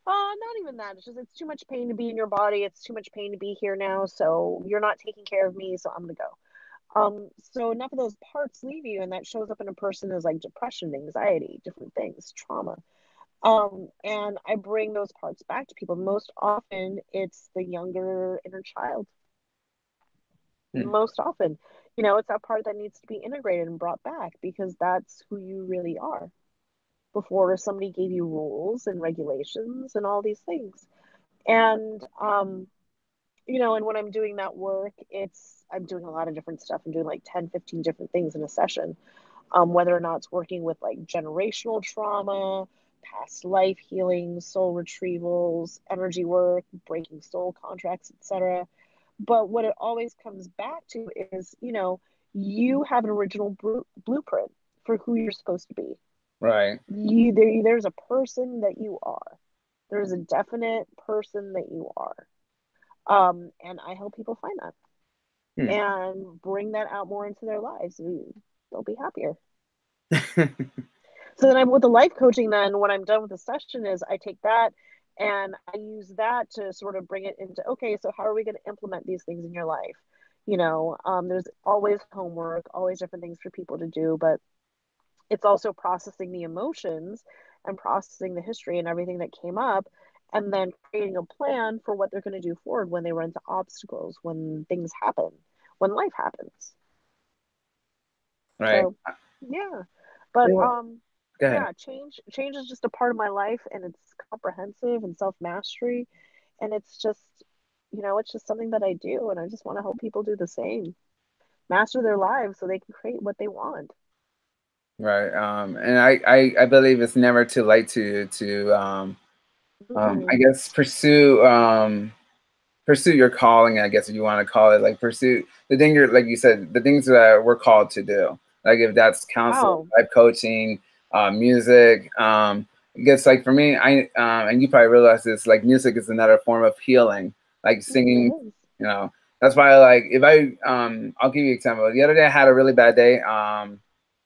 Not even that. It's just it's too much pain to be in your body. It's too much pain to be here now. So you're not taking care of me. So I'm gonna go. So enough of those parts leave you, and that shows up in a person as like depression, anxiety, different things, trauma. And I bring those parts back to people. Most often, it's the younger inner child. Hmm. Most often, you know, it's that part that needs to be integrated and brought back because that's who you really are. Before somebody gave you rules and regulations and all these things. And you know, and when I'm doing that work, I'm doing a lot of different stuff. I'm doing like 10, 15 different things in a session. Whether or not it's working with like generational trauma, past life healing, soul retrievals, energy work, breaking soul contracts, etc. But what it always comes back to is, you know, you have an original blueprint for who you're supposed to be. Right. There's a person that you are. There's a definite person that you are. And I help people find that Hmm. and bring that out more into their lives. They'll be happier. So then with the life coaching, then when I'm done with the session is I take that and I use that to sort of bring it into, okay, so how are we going to implement these things in your life? There's always homework, always different things for people to do, but it's also processing the emotions and processing the history and everything that came up, and then creating a plan for what they're going to do forward when they run into obstacles, when things happen, when life happens. Right. So yeah, but Well, go ahead. yeah, change is just a part of my life, and it's comprehensive and self mastery, and it's just it's just something that I do, and I just want to help people do the same, master their lives so they can create what they want. Right. And I believe it's never too late I Mm-mm. guess pursue your calling, I guess if you want to call it, like pursue the thing you're, like you said, the things that we're called to do. Like if that's counseling, Oh, life coaching, music. I guess like for me, and you probably realize this, like music is another form of healing. Like it singing, is. you know. That's why like if I'll give you an example. The other day I had a really bad day.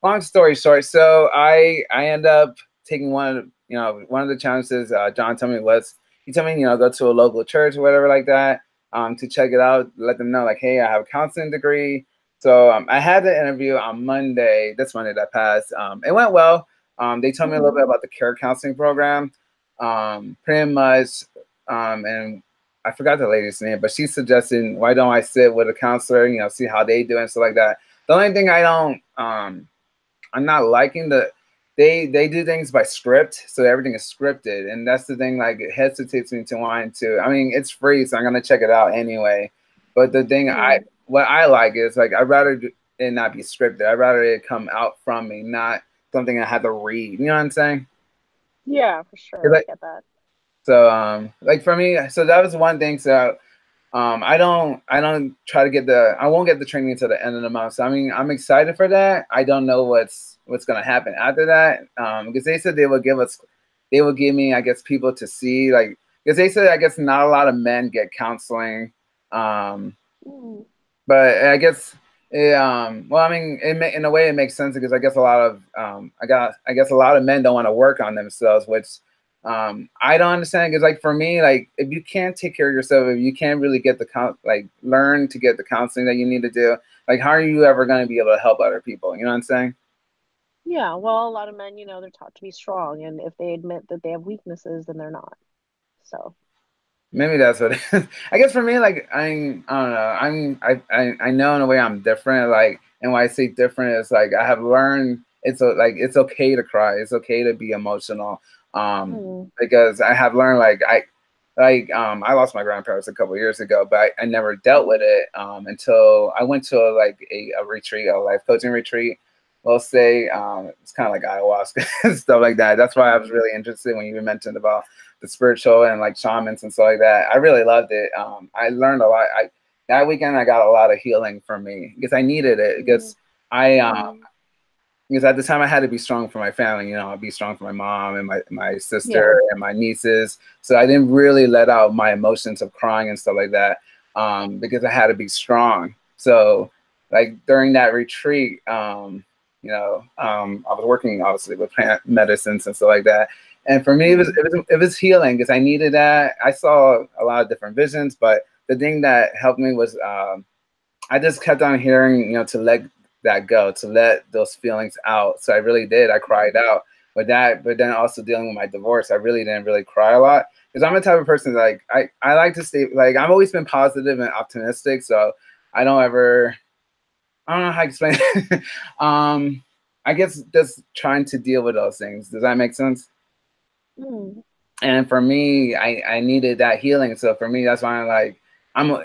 Long story short, so I end up taking one of the challenges John told me was, he told me, go to a local church or whatever like that, to check it out, let them know like, hey, I have a counseling degree. So I had the interview on Monday, this Monday that passed. It went well. They told me a little Mm-hmm. bit about the care counseling program, pretty much, and I forgot the lady's name, but she's suggesting, why don't I sit with a counselor, see how they do and stuff like that. The only thing I'm not liking they do things by script, so everything is scripted, and that's the thing. Like it hesitates me to want to. I mean, it's free, so I'm gonna check it out anyway. But the thing Mm-hmm. what I like is like I'd rather it not be scripted. I'd rather it come out from me, not something I have to read. You know what I'm saying? Yeah, for sure. I Like, get that. so like for me, so that was one thing. So I don't try to I won't get the training until the end of the month. So I mean, I'm excited for that. I don't know what's gonna happen after that. Because they said they will give me, I guess, people to see, like, because they said, I guess, not a lot of men get counseling. Um, Mm. but I guess well, I mean, in a way it makes sense, because I guess a lot of I guess a lot of men don't want to work on themselves, which I don't understand, because like for me, like if you can't take care of yourself, if you can't really get like learn to get the counseling that you need to do, like how are you ever going to be able to help other people? You know what I'm saying? Yeah, well, a lot of men, they're taught to be strong, and if they admit that they have weaknesses, then they're not. So, Maybe that's what it is. I guess for me, like I don't know. I know in a way I'm different. Like, and when I say different, it's like I have learned like it's okay to cry. It's okay to be emotional. mm, Because I have learned, like I lost my grandparents a couple years ago, but I never dealt with mm, it until I went to a retreat, a life coaching retreat. We'll say it's kind of like ayahuasca and stuff like that. That's why I was mm, really interested when you mentioned about the spiritual and like shamans and stuff like that. I really loved it. I learned a lot. That weekend I got a lot of healing from me, because I needed it, mm, because I mm. because at the time I had to be strong for my family. I'd be strong for my mom and my Yeah. sister and my nieces. So I didn't really let out my emotions of crying and stuff like that, because I had to be strong. So like during that retreat, I was working obviously with plant medicines and stuff like that. And for me, Mm, it was healing, because I needed that. I saw a lot of different visions, but the thing that helped me was I just kept on hearing, to let that go, to let those feelings out. So I really did. I cried mm, out with that, but then also dealing with my divorce, I really didn't really cry a lot, because I'm the type of person that, like I like to stay, like I've always been positive and optimistic. So I don't ever, I don't know how to explain it. I guess just trying to deal with those things. Does that make sense? mm. And for me, I needed that healing. So for me, that's why I'm like,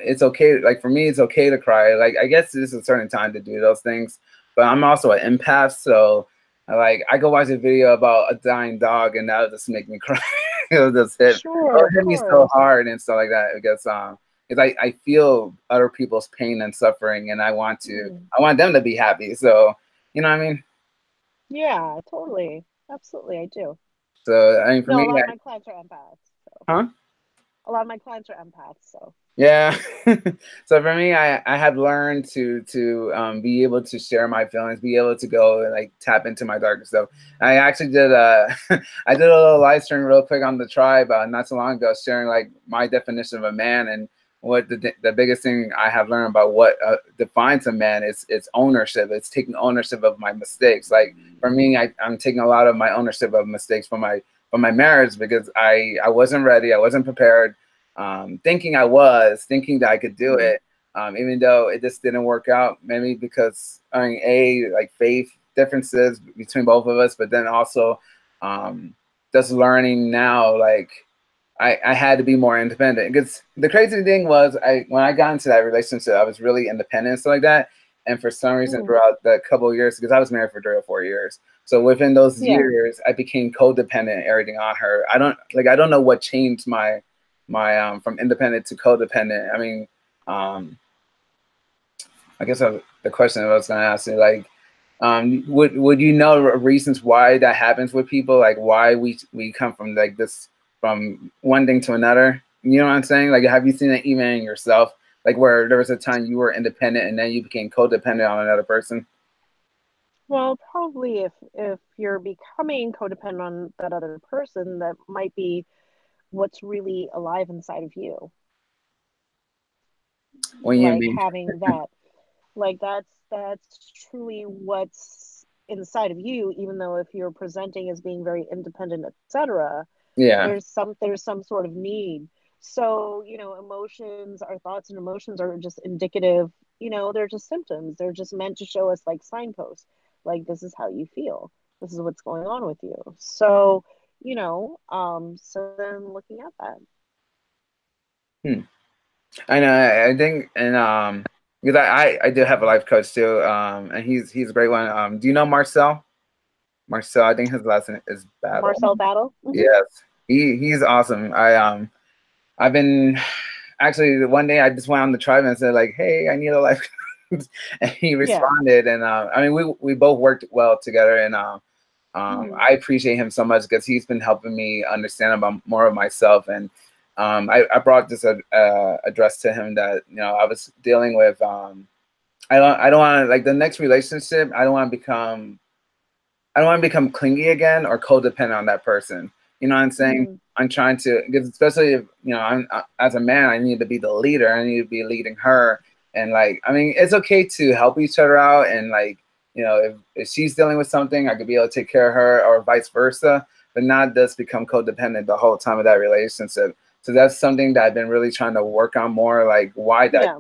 it's okay. Like for me, it's okay to cry. Like I guess there's a certain time to do those things, but I'm also an empath. So I go watch a video about a dying dog, and that'll just make me cry. Sure, It'll of hit me so course. hard and stuff like that, because I feel other people's pain and suffering, and I want Mm. them to be happy. So you know what I mean? Yeah, totally. Absolutely, I do. So I mean, for No, a me, lot of my clients are empaths. So huh? a lot of my clients are empaths. So Yeah. So for me, I have learned to be able to share my feelings, be able to go and like tap into my darkest self. I actually did I did a little live stream real quick on the tribe not so long ago, sharing like my definition of a man and what the biggest thing I have learned about what defines a man is it's ownership. It's taking ownership of my mistakes. Like for me, I'm taking a lot of my ownership of mistakes from my marriage because I wasn't ready, I wasn't prepared, thinking that I could do mm, it, even though it just didn't work out. Maybe because I mean, like faith differences between both of us, but then also um, just learning now, like I had to be more independent. Because the crazy thing was, when I got into that relationship, I was really independent and stuff like that. And for some reason, mm, throughout that couple of years, because I was married for 3 or 4 years, so within those yeah. years, I became codependent, everything on her. I don't know what changed my from independent to codependent. I mean, um, I guess the question I was going to ask you, like, would you know reasons why that happens with people, like why we come from like this from one thing to another? You know what I'm saying? Like, have you seen it even in yourself, like where there was a time you were independent and then you became codependent on another person? Well, probably if you're becoming codependent on that other person, that might be what's really alive inside of you. When you Like mean, having that, like that's truly what's inside of you, even though if you're presenting as being very independent, etc., yeah, there's some sort of need. So, emotions, our thoughts and emotions are just indicative, they're just symptoms. They're just meant to show us like signposts. Like this is how you feel. This is what's going on with you. So, so then looking at that. hmm. I know. I think, and because I do have a life coach too, and he's a great one. Do you know Marcel? Marcel, I think his last name is Battle. Marcel Battle. Yes, he's awesome. I've been actually one day I just went on the tribe and said like, hey, I need a life coach, and he Yeah. responded, and I mean we both worked well together, and Hmm. I appreciate him so much because he's been helping me understand about more of myself, and I brought this address to him that I was dealing with. I don't want to like the next relationship. I don't want to become clingy again or codependent on that person. You know what I'm saying? Hmm. I'm trying to, because especially if, I'm as a man, I need to be the leader. I need to be leading her. And like, I mean, it's okay to help each other out. And like, if she's dealing with something, I could be able to take care of her or vice versa, but not just become codependent the whole time of that relationship. So that's something that I've been really trying to work on more, like why that Yeah.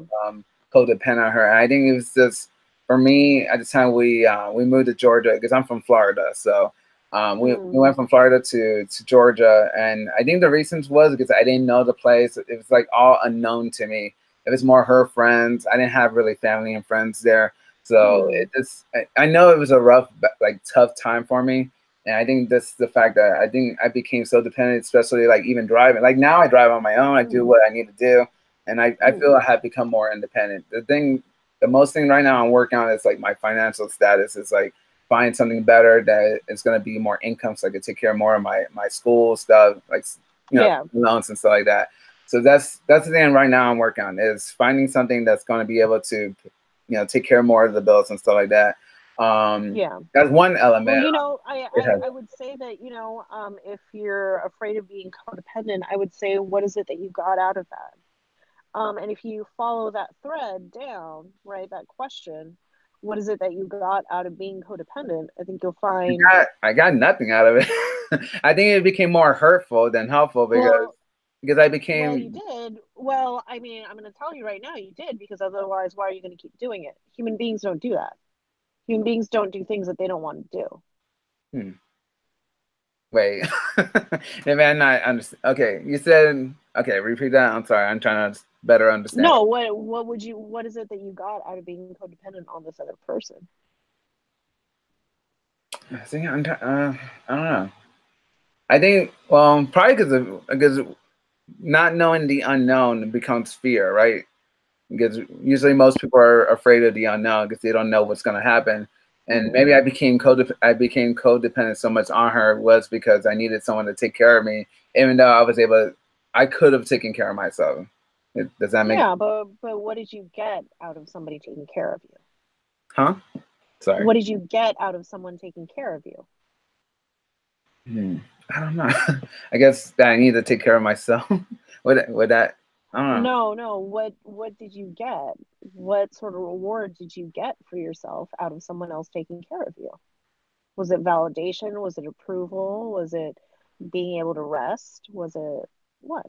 codependent on her. And I think it was just, for me, at the time we moved to Georgia because I'm from Florida, so we Mm. went from Florida to Georgia, and I think the reasons was because I didn't know the place. It was like all unknown to me. It was more her friends. I didn't have really family and friends there, so Mm. it just I know it was a rough, like tough time for me. And I think that's the fact that I think I became so dependent, especially like even driving. Like now I drive on my own. I do Mm. what I need to do, and I Mm. feel I have become more independent. The most thing right now I'm working on is like my financial status. Is like find something better that is going to be more income, so I can take care of more of my school stuff, like Yeah. loans and stuff like that. So that's the thing right now I'm working on is finding something that's going to be able to take care of more of the bills and stuff like that. Yeah. That's one Well, element. It has, I would say that, if you're afraid of being codependent, I would say, what is it that you got out of that? And if you follow that thread down, right, that question, what is it that you got out of being codependent? I think you'll find, I got nothing out of it. I think it became more hurtful than helpful well, because I well, you became. did. Well, I mean, I'm going to tell you right now, you did, because otherwise, why are you going to keep doing it? Human beings don't do that. Human beings don't do things that they don't want to do. Hmm. Wait, maybe I'm not understand. Okay, you said okay. Repeat that. I'm sorry. I'm trying to better understand. No, what is it that you got out of being codependent on this other person? I think I don't know. I think probably because not knowing the unknown becomes fear, right? Because usually most people are afraid of the unknown because they don't know what's going to happen. and maybe I became codependent so much on her was because I needed someone to take care of me, even though I could have taken care of myself. Does that make? Yeah, but what did you get out of somebody taking care of you? Huh? Sorry. What did you get out of someone taking care of you? I don't know. I guess that I need to take care of myself. Would that? I don't know. No. What did you get? What sort of reward did you get for yourself out of someone else taking care of you? Was it validation? Was it approval? Was it being able to rest? Was it what?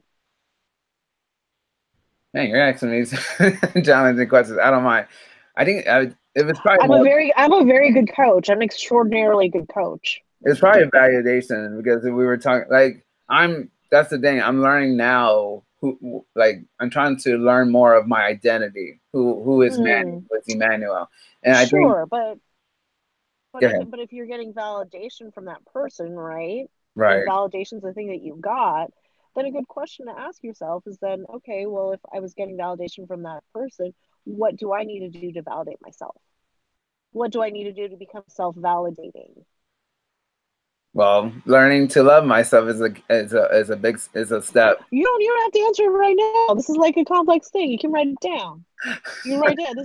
Man, you're asking me challenging questions. I don't mind. I think it was probably I'm a very good coach. I'm an extraordinarily good coach. it's probably a validation because we were talking that's the thing. I'm learning now I'm trying to learn more of my identity. Who is Manny? Who is Emmanuel? And I think but if you're getting validation from that person, right? Right. If validation's the thing that you got, then a good question to ask yourself is then, okay, well, if I was getting validation from that person, what do I need to do to validate myself? What do I need to do to become self-validating? Well, learning to love myself is a step. You don't have to answer it right now. This is like a complex thing. You can write it down. You can write it down.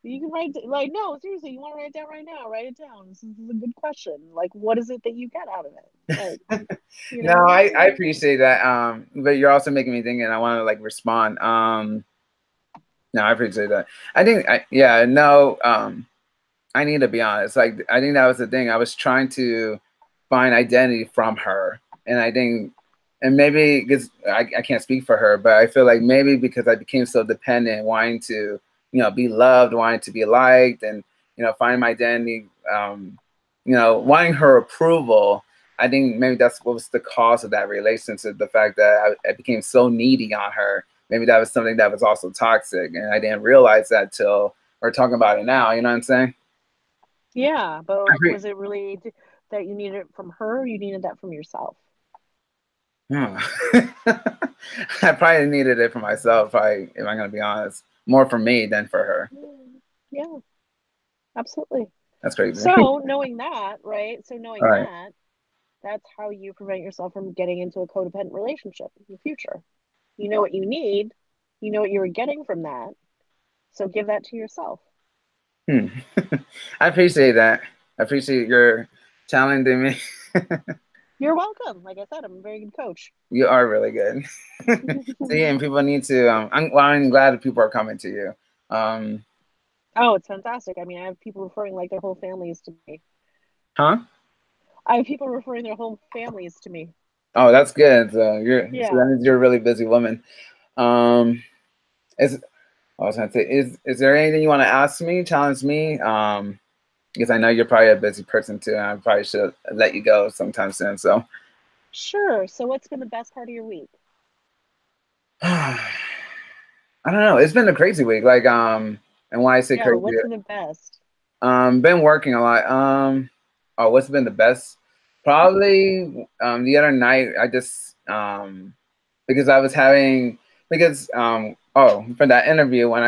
You can write no, seriously, you want to write it down right now? Write it down. This is a good question. Like, what is it that you get out of it? Like, No, I appreciate that. But you're also making me think, and I want to like respond. No, I appreciate that. I think, I need to be honest. Like, I think that was the thing. I was trying to find identity from her, and I think, and maybe because I can't speak for her, but I feel like maybe because I became so dependent, wanting to, be loved, wanting to be liked, and find my identity, wanting her approval. I think maybe that's what was the cause of that relationship. The fact that I became so needy on her. Maybe that was something that was also toxic, and I didn't realize that till we're talking about it now. You know what I'm saying? Yeah, but was it really that you needed it from her, or you needed that from yourself? I probably needed it for myself. If I'm gonna be honest, more for me than for her. Yeah, absolutely. That's crazy. So knowing that, right? So knowing Right. that's how you prevent yourself from getting into a codependent relationship in the future. You know what you need. You know what you were getting from that. So give that to yourself. I appreciate that. I appreciate your challenging me. You're welcome. Like I said, I'm a very good coach. You are really good. See, and people need to. I'm glad that people are coming to you. Oh, it's fantastic. I mean, I have people referring like their whole families to me. Huh? I have people referring their whole families to me. Oh, that's good. So that means you're a really busy woman. I was gonna say, is there anything you want to ask me, challenge me? Because I know you're probably a busy person too, and I probably should let you go sometime soon. So, sure. So, what's been the best part of your week? I don't know. It's been a crazy week. Like, and when I say crazy, what's been the best? Been working a lot. What's been the best? Probably the other night I just because I was having for that interview when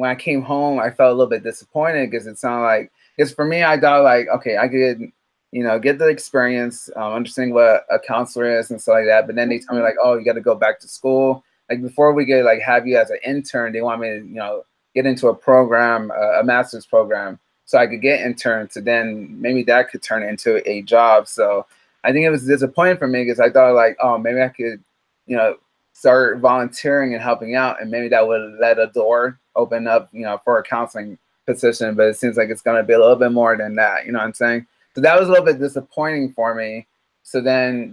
I came home I felt a little bit disappointed because it sounded like because for me I thought like okay I could get the experience understanding what a counselor is and stuff like that, but then they tell me like, oh, you got to go back to school. Like before we could like have you as an intern, they want me to get into a program, a master's program, so I could get intern. So then maybe that could turn into a job. So I think it was disappointing for me because I thought like, oh, maybe I could, start volunteering and helping out, and maybe that would let a door open up, for a counseling position. But it seems like it's gonna be a little bit more than that. You know what I'm saying? So that was a little bit disappointing for me. So then,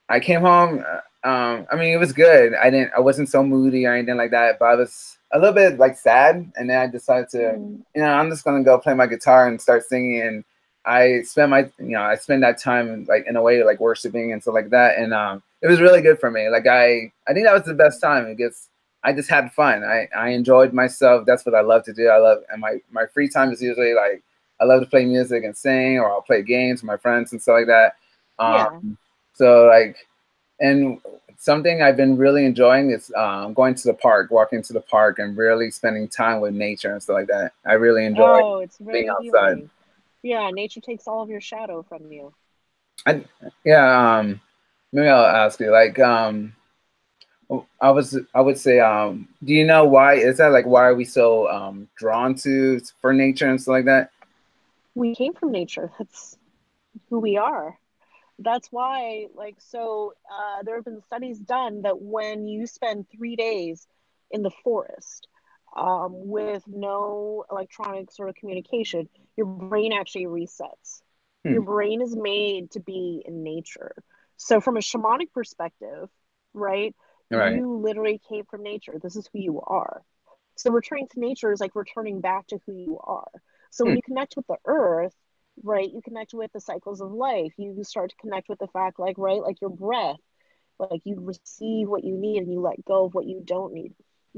I came home. I mean, it was good. I wasn't so moody or anything like that, but I was a little bit like sad. And then I decided to, I'm just gonna go play my guitar and start singing. And I spent I spend that time like in a way like worshiping and stuff like that. And it was really good for me. Like I think that was the best time because I just had fun. I enjoyed myself. That's what I love to do. And my free time is usually like I love to play music and sing, or I'll play games with my friends and stuff like that. So like And something I've been really enjoying is going to the park, walking to the park, and really spending time with nature and stuff like that. I really enjoy Oh, it's being very outside. healing. Yeah, nature takes all of your shadow from you. I, yeah, maybe I'll ask you, like, I would say, do you know why is that? Like, why are we so drawn to for nature and stuff like that? We came from nature. That's who we are. That's why, like, so there have been studies done that when you spend 3 days in the forest with no electronic sort of communication, your brain actually resets. Hmm. Your brain is made to be in nature. So, from a shamanic perspective, right, All right. you literally came from nature. This is who you are. So, returning to nature is like returning back to who you are. So, when Hmm. you connect with the earth, right, you connect with the cycles of life. You start to connect with the fact, like, right, like your breath, like you receive what you need and you let go of what you don't need.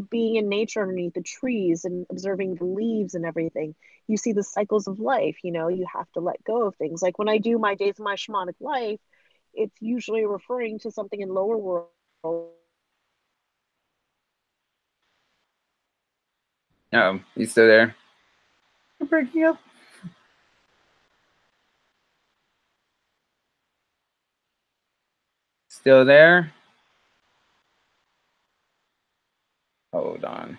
Being in nature underneath the trees and observing the leaves and everything, you see the cycles of life. You have to let go of things. Like when I do my days of my shamanic life, it's usually referring to something in lower world. You still there? I'm breaking up. Still there? Hold on.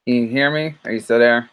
Can you hear me? Are you still there?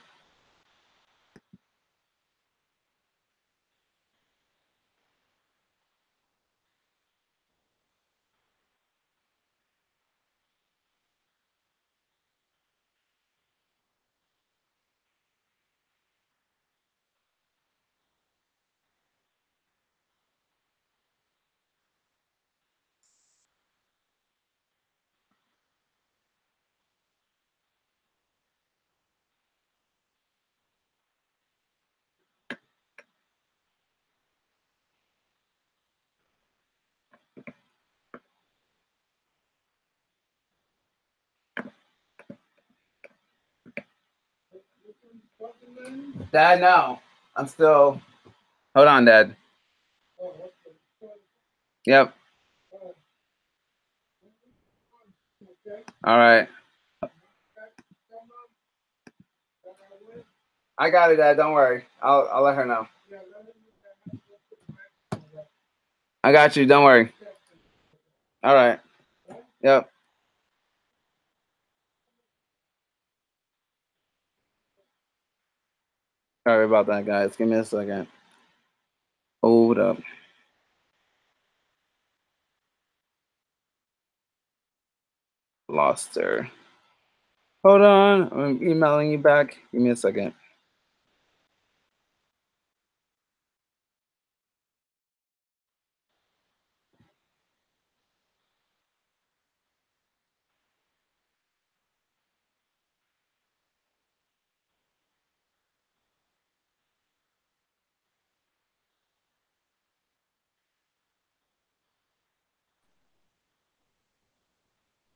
Dad, no. I'm still. Hold on, Dad. Yep. All right. I got it, Dad. Don't worry. I'll let her know. I got you. Don't worry. All right. Yep. Sorry about that, guys. Give me a second. Hold up. Lost her. Hold on. I'm emailing you back. Give me a second.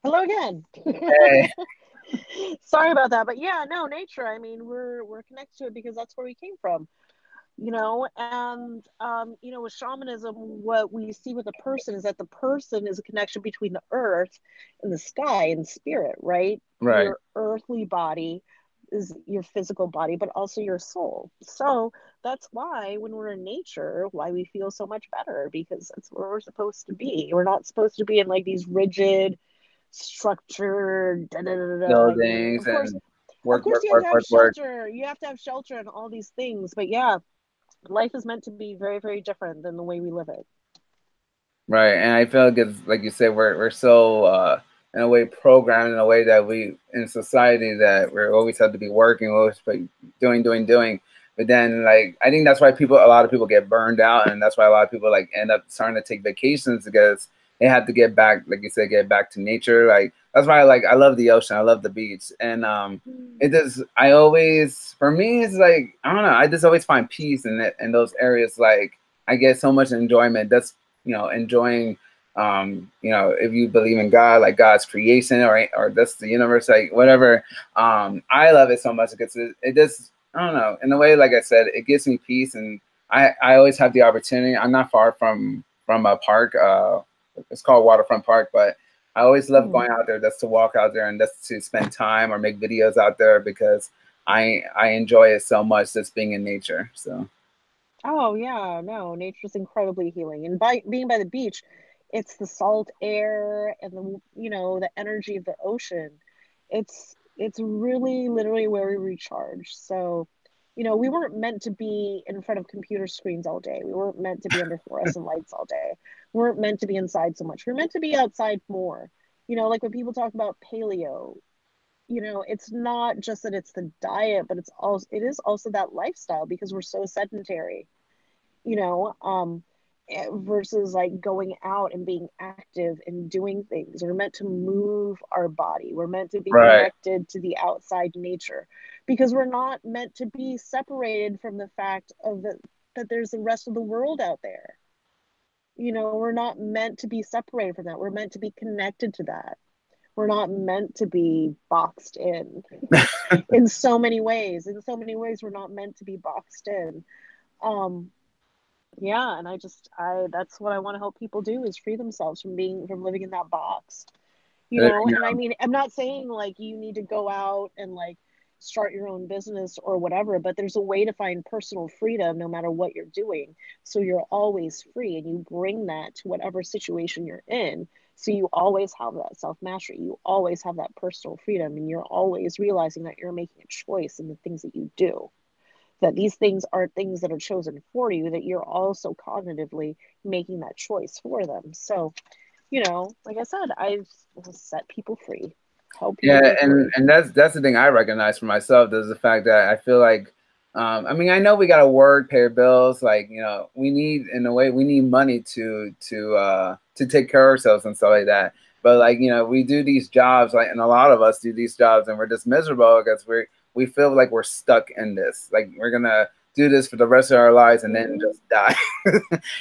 Hello again. Hey. Sorry about that, but yeah, no, nature. I mean, we're connected to it because that's where we came from. And with shamanism, what we see with a person is that the person is a connection between the earth and the sky and spirit, right? Right. Your earthly body is your physical body, but also your soul. So that's why when we're in nature, why we feel so much better, because that's where we're supposed to be. We're not supposed to be in like these rigid structured Buildings of course, and work, you have to work, have work, work. shelter, and all these things, but yeah, life is meant to be very, very different than the way we live it. Right. And I feel like it's like you said, we're so in a way programmed in a way that we in society that we're always have to be working, always be doing. But then like I think that's why a lot of people get burned out, and that's why a lot of people like end up starting to take vacations because they have to get back, like you said, get back to nature. Like that's why I love the ocean, I love the beach. And it does I always for me it's like I don't know, I just always find peace in it in those areas. Like I get so much enjoyment. That's enjoying if you believe in God, like God's creation or that's the universe, like whatever. I love it so much because it just I don't know, in a way, like I said, it gives me peace, and I always have the opportunity. I'm not far from a park. It's called Waterfront Park, but I always love going out there just to walk out there and just to spend time or make videos out there because I enjoy it so much just being in nature. So Oh yeah, no, nature's incredibly healing. And by being by the beach, it's the salt air and the, the energy of the ocean. It's really literally where we recharge. So, we weren't meant to be in front of computer screens all day. We weren't meant to be under fluorescent lights all day. We weren't meant to be inside so much. We're meant to be outside more. Like when people talk about paleo, it's not just that it's the diet, but it is also that lifestyle because we're so sedentary, you know, um, versus like going out and being active and doing things. We're meant to move our body. We're meant to be right, connected to the outside nature because we're not meant to be separated from the fact that there's the rest of the world out there. We're not meant to be separated from that. We're meant to be connected to that. We're not meant to be boxed in so many ways. In so many ways, we're not meant to be boxed in. Um, yeah, and I that's what I want to help people do is free themselves from living in that box. you And I mean, I'm not saying like you need to go out and like start your own business or whatever, but there's a way to find personal freedom no matter what you're doing. So you're always free and you bring that to whatever situation you're in. So you always have that self mastery. You always have that personal freedom and you're always realizing that you're making a choice in the things that you do. That these things are things that are chosen for you, that you're also cognitively making that choice for them. So, like I said, I set people free, help people Yeah, be free. and that's the thing I recognize for myself is the fact that I feel like, I mean, I know we got to work, pay our bills, like we need in a way we need money to take care of ourselves and stuff like that. But like we do these jobs, like, and a lot of us do these jobs, and we're just miserable because we feel like we're stuck in this, like we're gonna do this for the rest of our lives and then Mm-hmm. just die. You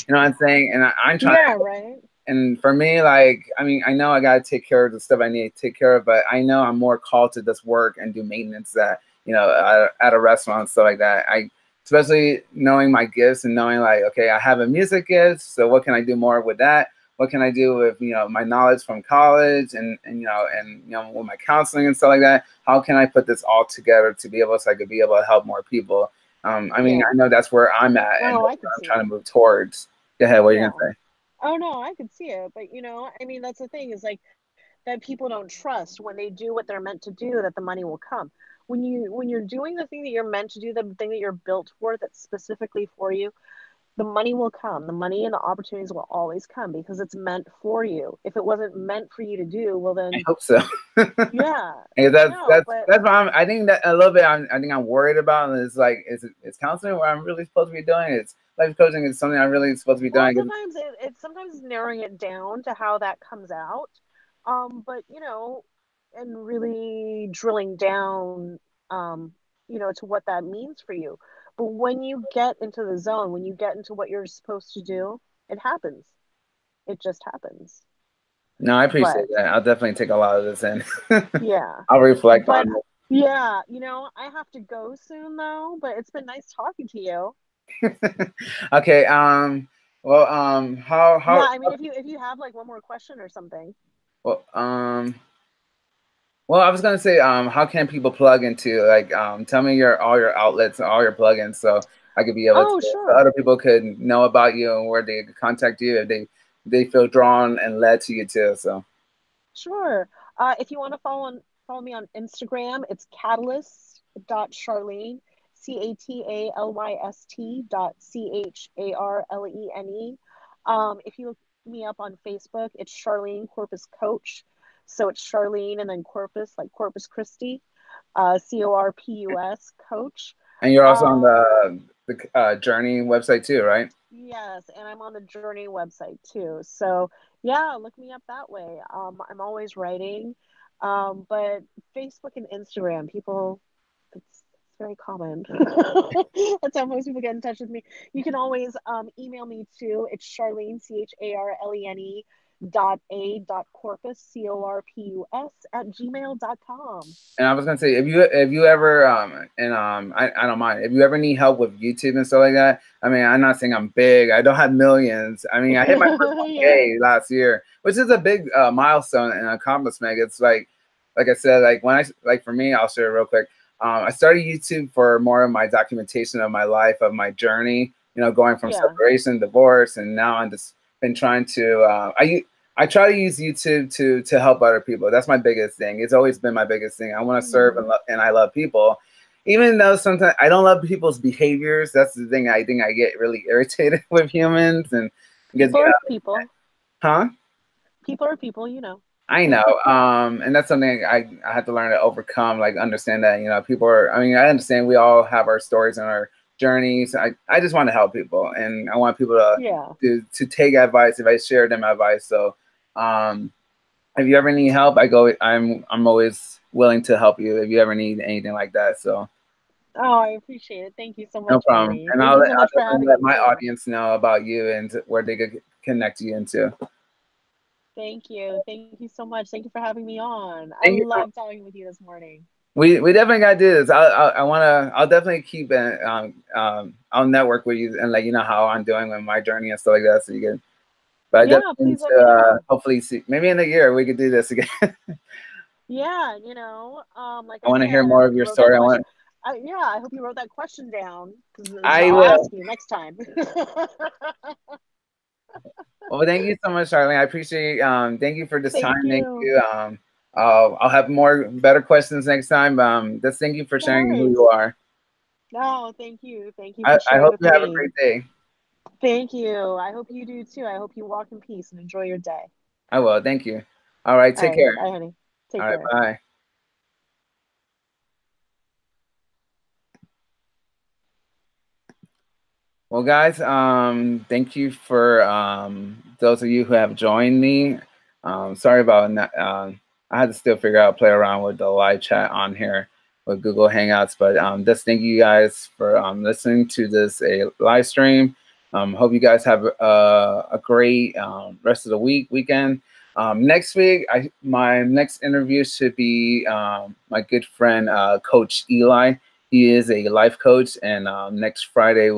know what I'm saying? And I'm trying Yeah, right. and for me, like, I mean, I know I gotta take care of the stuff I need to take care of, but I know I'm more called to just work and do maintenance that, at a restaurant and stuff like that. Especially knowing my gifts and knowing like, okay, I have a music gift, so what can I do more with that? What can I do with, my knowledge from college and with my counseling and stuff like that? How can I put this all together to be able so I could be able to help more people? I mean, Yeah. I know that's where I'm at and Oh, that's I what could I'm see trying to it. move towards. Go ahead, what are you Yeah. gonna say? Oh no, I could see it. But I mean, that's the thing is like that people don't trust when they do what they're meant to do that the money will come. When you're doing the thing that you're meant to do, the thing that you're built for, that's specifically for you, the money will come. The money and the opportunities will always come because it's meant for you. If it wasn't meant for you to do, well I then hope so. yeah. And No, but that's what I think that a little bit. I think I'm worried about and it's like it's counseling what I'm really supposed to be doing. It's life coaching is something I'm really supposed to be well, doing. sometimes it's sometimes narrowing it down to how that comes out. But and really drilling down, um, to what that means for you. But when you get into the zone, when you get into what you're supposed to do, it happens. It just happens. No, I appreciate But that. I'll definitely take a lot of this in. yeah, I'll reflect but on yeah, I have to go soon though. But it's been nice talking to you. it. Okay. Well. Yeah, I mean, if you have like one more question or something. Well. Well, I was gonna say, how can people plug into like, tell me your all your outlets and all your plugins, so I could be able to, Oh, so sure, other people could know about you and where they could contact you if they feel drawn and led to you too. So, sure. If you want to follow me on Instagram, it's catalyst.charlene, CATALYST.CHARLENE. If you look me up on Facebook, it's Charlene Corpus Coach. So it's Charlene and then Corpus, like Corpus Christi, CORPUS Coach. and you're also on Um, the Journey website too, right? Yes, and I'm on the Journey website too. So yeah, look me up that way. I'm always writing, but Facebook and Instagram, people, it's very common. That's how most people get in touch with me. You can always email me too. It's Charlene, CHARLENE, .a.corpus, corpus @gmail.com. And I was gonna say, if you ever I don't mind if you ever need help with YouTube and stuff like that. I mean, I'm not saying I'm big. I don't have millions. I mean, I hit my first Yeah. 1K last year, which is a big milestone and accomplishment. It's like I said, like when I like for me, I'll share it real quick. I started YouTube for more of my documentation of my life, of my journey. You know, going from Yeah. separation, divorce, and now I'm just been trying to. I try to use YouTube to help other people. That's my biggest thing. It's always been my biggest thing. I want to serve and I love people, even though sometimes I don't love people's behaviors. That's the thing. I think I get really irritated with humans and because People are people. huh? People are people, you know. I know. And that's something I had to learn to overcome, like understand that, you know, people are, I mean, I understand we all have our stories and our journeys. I just want to help people and I want people to take advice if I share them advice. So if you ever need help, I'm always willing to help you if you ever need anything like that. So Oh, I appreciate it. Thank you so no much, problem. Manny. And Thank you so I'll much for definitely having let me my too. audience know about you and where they could connect you into. Thank you. Thank you so much. Thank you for having me on. I Thank you. love talking with you this morning. We definitely gotta do this. I'll definitely keep it. I'll network with you and let you know how I'm doing with my journey and stuff like that. So you can. But I Yeah, definitely need please let me to know. hopefully see maybe in a year we could do this again. Yeah, like I I want to hear said, I more hope of you your wrote that story. question. Yeah, I hope you wrote that question down because I I'll ask will. you next time. Well, thank you so much, Charlene. I appreciate. Thank you for this Thank time. Thank you. you. I'll have more better questions next time. Just thank you for No sharing who worries. you are. No, thank you. Thank you for I sharing hope with you have a me. great day. Thank you. I hope you do too. I hope you walk in peace and enjoy your day. I will. Thank you. All right. All Take right. care. Bye, honey. All Take right. care. Bye. Well, guys, thank you for those of you who have joined me. Sorry about that. I had to still figure out, play around with the live chat on here with Google Hangouts, but just thank you guys for listening to this live stream. Hope you guys have a great rest of the weekend. Next week, my next interview should be my good friend, Coach Eli. He is a life coach, and next Friday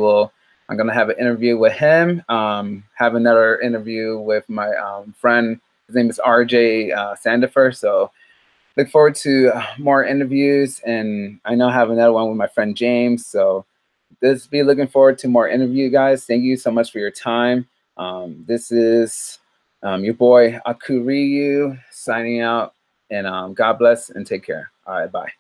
I'm gonna have an interview with him. Have another interview with my friend. His name is RJ Sandifer. So look forward to more interviews, and I know I have another one with my friend James. So this be looking forward to more interview, guys. Thank you so much for your time. This is your boy AkaoRyu signing out, and God bless and take care. All right, bye.